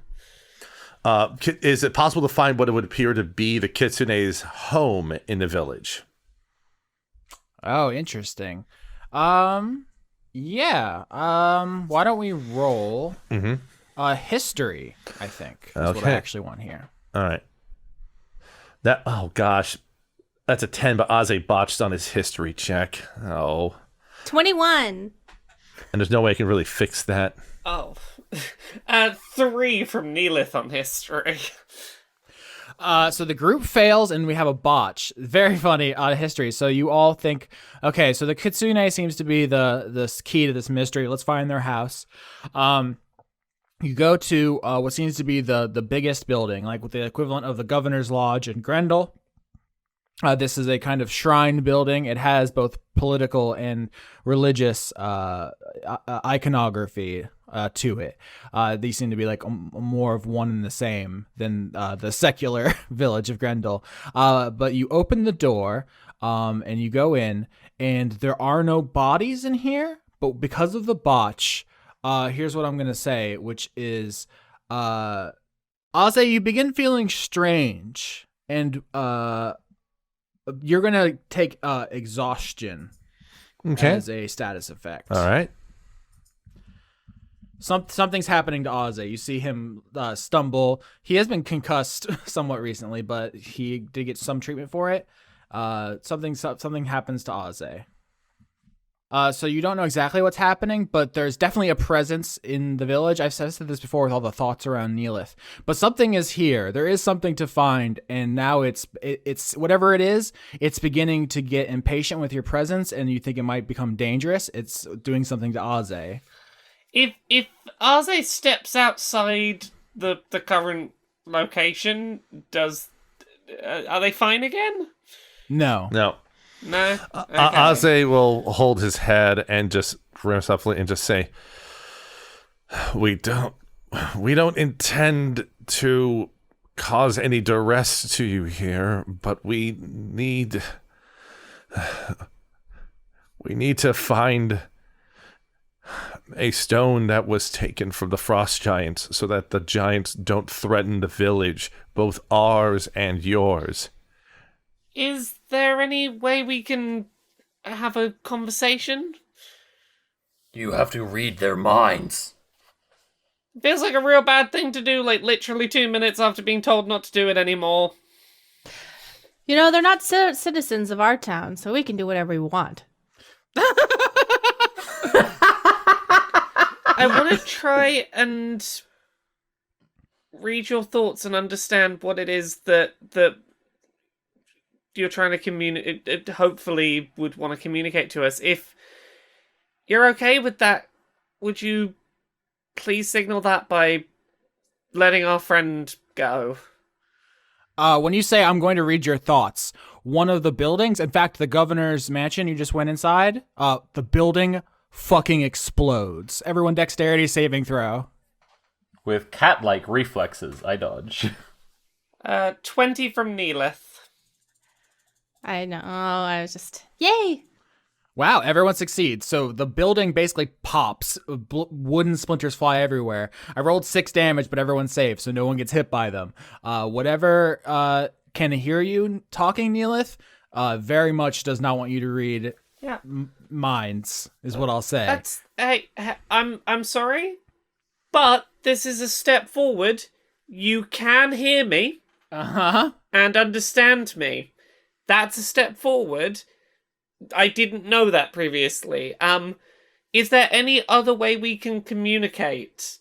Is it possible to find what it would appear to be the kitsune's home in the village? Oh, interesting. Yeah. Why don't we roll history, I think. That's what I actually want here. All right. Oh gosh. That's a 10, but Aze botched on his history check. Oh. 21. And there's no way I can really fix that. Oh. 3 from Neellith on history. So the group fails and we have a botch. Very funny on history. So you all think, okay, so the kitsune seems to be the key to this mystery. Let's find their house. You go to what seems to be the biggest building, like with the equivalent of the Governor's Lodge in Grendel. This is a kind of shrine building. It has both political and religious iconography to it. These seem to be like more of one and the same than the secular village of Grendel. But you open the door and you go in, and there are no bodies in here. But because of the botch, here's what I'm going to say, which is, Aze, you begin feeling strange, and you're going to take exhaustion as a status effect. All right. Something's happening to Ozzy. You see him stumble. He has been concussed somewhat recently, but he did get some treatment for it. Something happens to Ozzy. So you don't know exactly what's happening, but there's definitely a presence in the village. I've said this before with all the thoughts around Neellith. But something is here. There is something to find, and now it's whatever it is, it's beginning to get impatient with your presence, and you think it might become dangerous. It's doing something to Aze. If Aze steps outside the current location, are they fine again? No. No. No. Okay. Aze will hold his head and just grin softly and just say, "We don't intend to cause any duress to you here, but we need to find a stone that was taken from the frost giants so that the giants don't threaten the village, both ours and yours." Is there any way we can have a conversation? You have to read their minds. Feels like a real bad thing to do, like literally 2 minutes after being told not to do it anymore. You know, they're not citizens of our town, so we can do whatever we want. I want to try and read your thoughts and understand what it is that you're trying to communicate. It hopefully would want to communicate to us. If you're okay with that, would you please signal that by letting our friend go? When you say I'm going to read your thoughts, one of the buildings, in fact, the governor's mansion you just went inside, the building fucking explodes. Everyone dexterity saving throw. With cat-like reflexes, I dodge. 20 from Neellith. I know. I was just... Yay! Wow, everyone succeeds. So the building basically pops. Wooden splinters fly everywhere. I rolled 6 damage, but everyone's safe, so no one gets hit by them. Whatever can hear you talking, Neellith, very much does not want you to read minds, is what I'll say. I'm sorry, but this is a step forward. You can hear me. And understand me. That's a step forward. I didn't know that previously. Is there any other way we can communicate?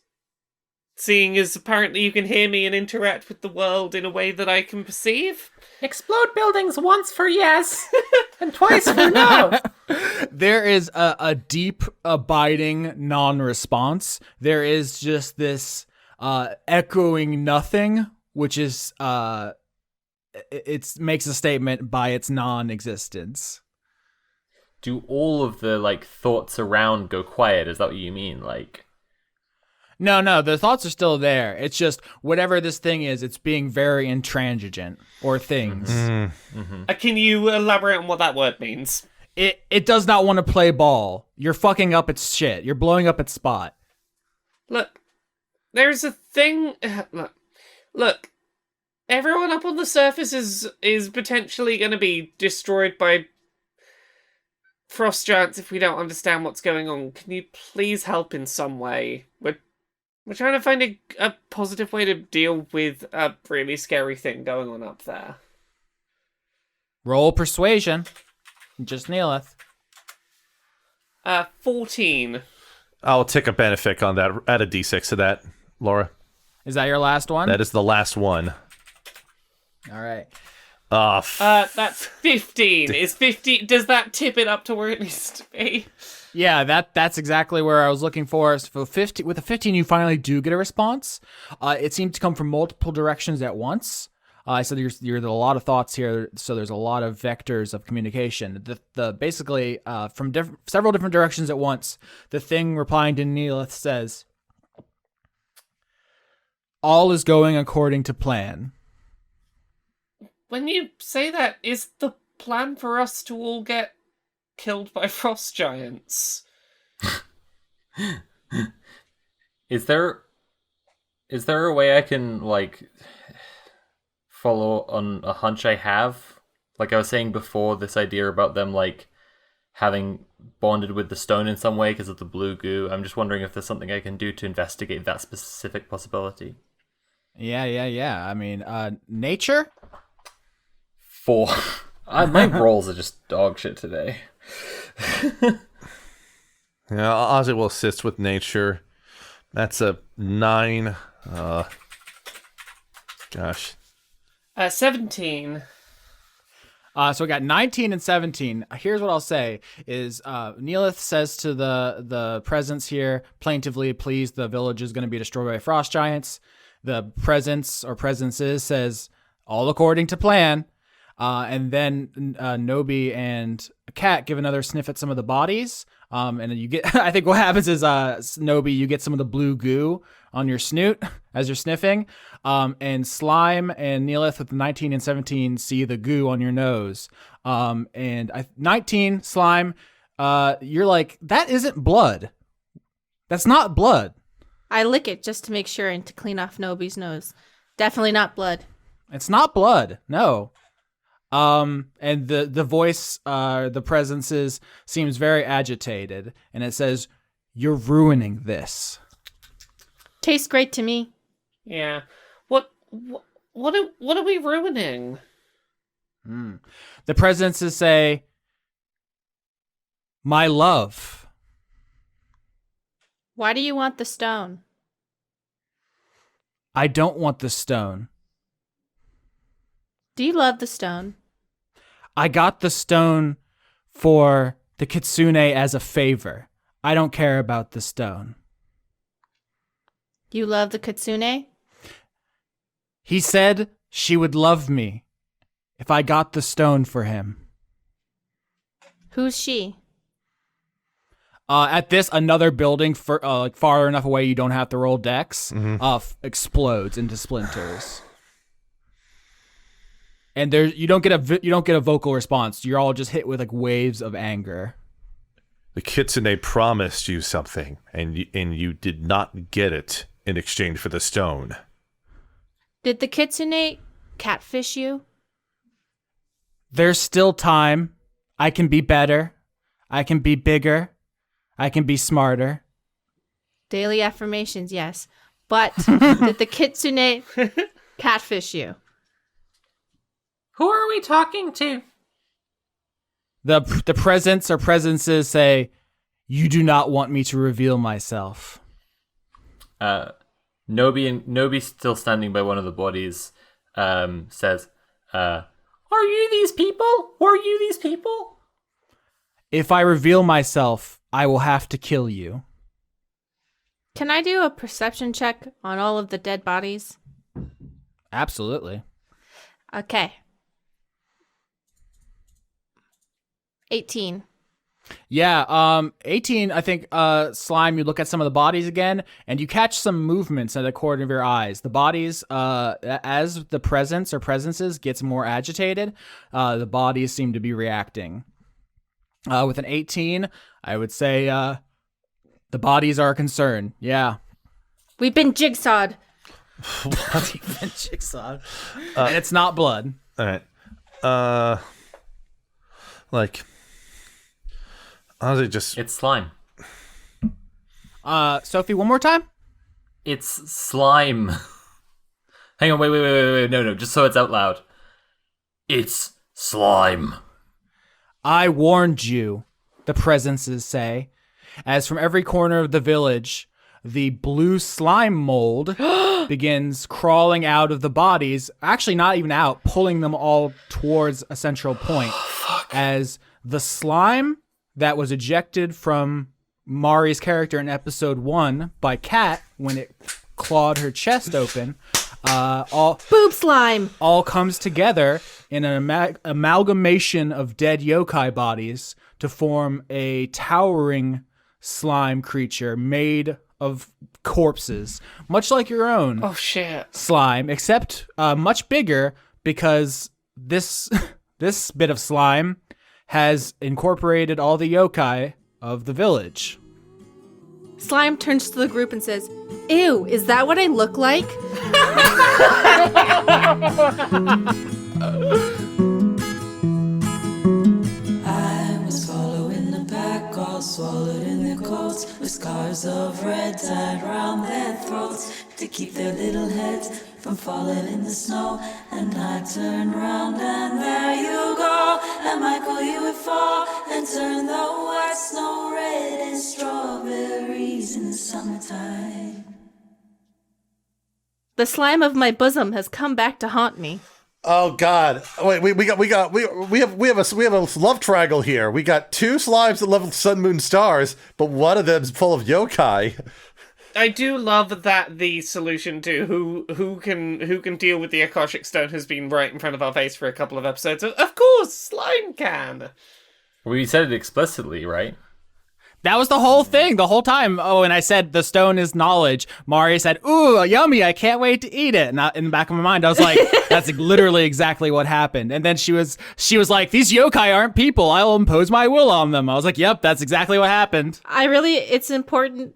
Seeing as apparently you can hear me and interact with the world in a way that I can perceive? Explode buildings once for yes, and twice for no. There is a deep, abiding non-response. There is just this echoing nothing, which is... it makes a statement by its non-existence. Do all of the thoughts around go quiet? Is that what you mean? No, the thoughts are still there. It's just whatever this thing is, it's being very intransigent, or things. Can you elaborate on what that word means? It does not want to play ball. You're fucking up its shit. You're blowing up its spot. Look, there's a thing. Look. Everyone up on the surface is potentially going to be destroyed by frost giants if we don't understand what's going on. Can you please help in some way? We're trying to find a positive way to deal with a really scary thing going on up there. Roll persuasion. Just Neellith. 14. I'll take a benefit on that. Add a d6 to that, Laura. Is that your last one? That is the last one. All right. That's 15. Is 50? Does that tip it up to where it needs to be? Yeah, that's exactly where I was looking for. So with a 15, you finally do get a response. It seemed to come from multiple directions at once. So there's a lot of thoughts here. So there's a lot of vectors of communication. The basically from several different directions at once. The thing replying to Neellith says, "All is going according to plan." When you say that, is the plan for us to all get killed by frost giants? Is there a way I can follow on a hunch I have? Like I was saying before, this idea about them having bonded with the stone in some way because of the blue goo. I'm just wondering if there's something I can do to investigate that specific possibility. Yeah. I mean, nature? 4. My rolls are just dog shit today. Yeah, Ozzy will assist with nature. That's a 9. Gosh. 17. So we got 19 and 17. Here's what I'll say is Neellith says to the presence here, plaintively, please, the village is going to be destroyed by frost giants. The presence or presences says, all according to plan. And then Nobi and Kat give another sniff at some of the bodies. And you get, I think what happens is, Nobi, you get some of the blue goo on your snoot as you're sniffing. And Slime and Neellith with the 19 and 17 see the goo on your nose. 19, Slime, you're like, that isn't blood. That's not blood. I lick it just to make sure and to clean off Nobi's nose. Definitely not blood. It's not blood. No. And the voice, the presences seems very agitated, and it says, "You're ruining this." Tastes great to me. Yeah. What are we ruining? The presences say, "My love." Why do you want the stone? I don't want the stone. Do you love the stone? I got the stone for the kitsune as a favor. I don't care about the stone. You love the kitsune? He said she would love me if I got the stone for him. Who's she? At this, another building far enough away you don't have to roll dex explodes into splinters. And you don't get a vocal response. You're all just hit with like waves of anger. The kitsune promised you something, and you did not get it in exchange for the stone. Did the kitsune catfish you? There's still time. I can be better. I can be bigger. I can be smarter. Daily affirmations, yes. But did the kitsune catfish you? Who are we talking to? The presence or presences say, "You do not want me to reveal myself." Nobi still standing by one of the bodies, says, "Are you these people? Were you these people?" If I reveal myself, I will have to kill you. Can I do a perception check on all of the dead bodies? Absolutely. Okay. 18. Yeah, 18, I think, Slime, you look at some of the bodies again, and you catch some movements at the corner of your eyes. The bodies, as the presence or presences gets more agitated, the bodies seem to be reacting. With an 18, I would say the bodies are a concern. Yeah. We've been jigsawed. We've been jigsawed. And it's not blood. All right. Honestly, just... It's slime. Sophie, one more time? It's slime. Hang on, wait. No, just so it's out loud. It's slime. I warned you, the presences say, as from every corner of the village, the blue slime mold begins crawling out of the bodies, actually not even out, pulling them all towards a central point. As the slime that was ejected from Mari's character in episode 1 by Kat when it clawed her chest open, Boob slime! all comes together in an amalgamation of dead yokai bodies to form a towering slime creature made of corpses, much like your own slime, except much bigger because this bit of slime has incorporated all the yokai of the village. Slime turns to the group and says, "Ew, is that what I look like?" I was following the pack all swallowed in their coats, with scarves of red tied round their throats, to keep their little heads from falling in the snow. And I turned round and there you go, and Michael, you would fall and turn the white snow red and strawberries in the summertime. The slime of my bosom has come back to haunt me. Oh God! Wait, we have a love triangle here. We got 2 slimes that love sun, moon, stars, but one of them's full of yokai. I do love that the solution to who can deal with the Akashic Stone has been right in front of our face for a couple of episodes. Of course, slime can. We said it explicitly, right? That was the whole thing, the whole time. Oh, and I said the stone is knowledge. Mari said, "Ooh, yummy! I can't wait to eat it." And in the back of my mind, I was like, "That's literally exactly what happened." And then she was like, "These yokai aren't people. I'll impose my will on them." I was like, "Yep, that's exactly what happened." It's important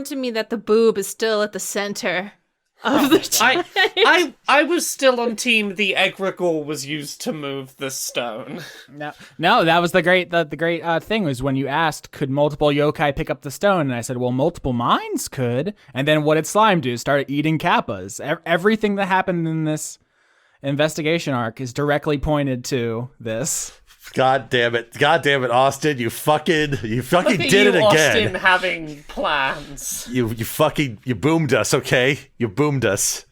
to me that the boob is still at the center of the giant. I was still on team the egregore was used to move the stone. No, that was the great thing was when you asked, could multiple yokai pick up the stone? And I said, well, multiple minds could. And then what did slime do? Started eating kappas. Everything that happened in this investigation arc is directly pointed to this. God damn it, Austin! You fucking did it again. Austin having plans. You boomed us, okay? You boomed us.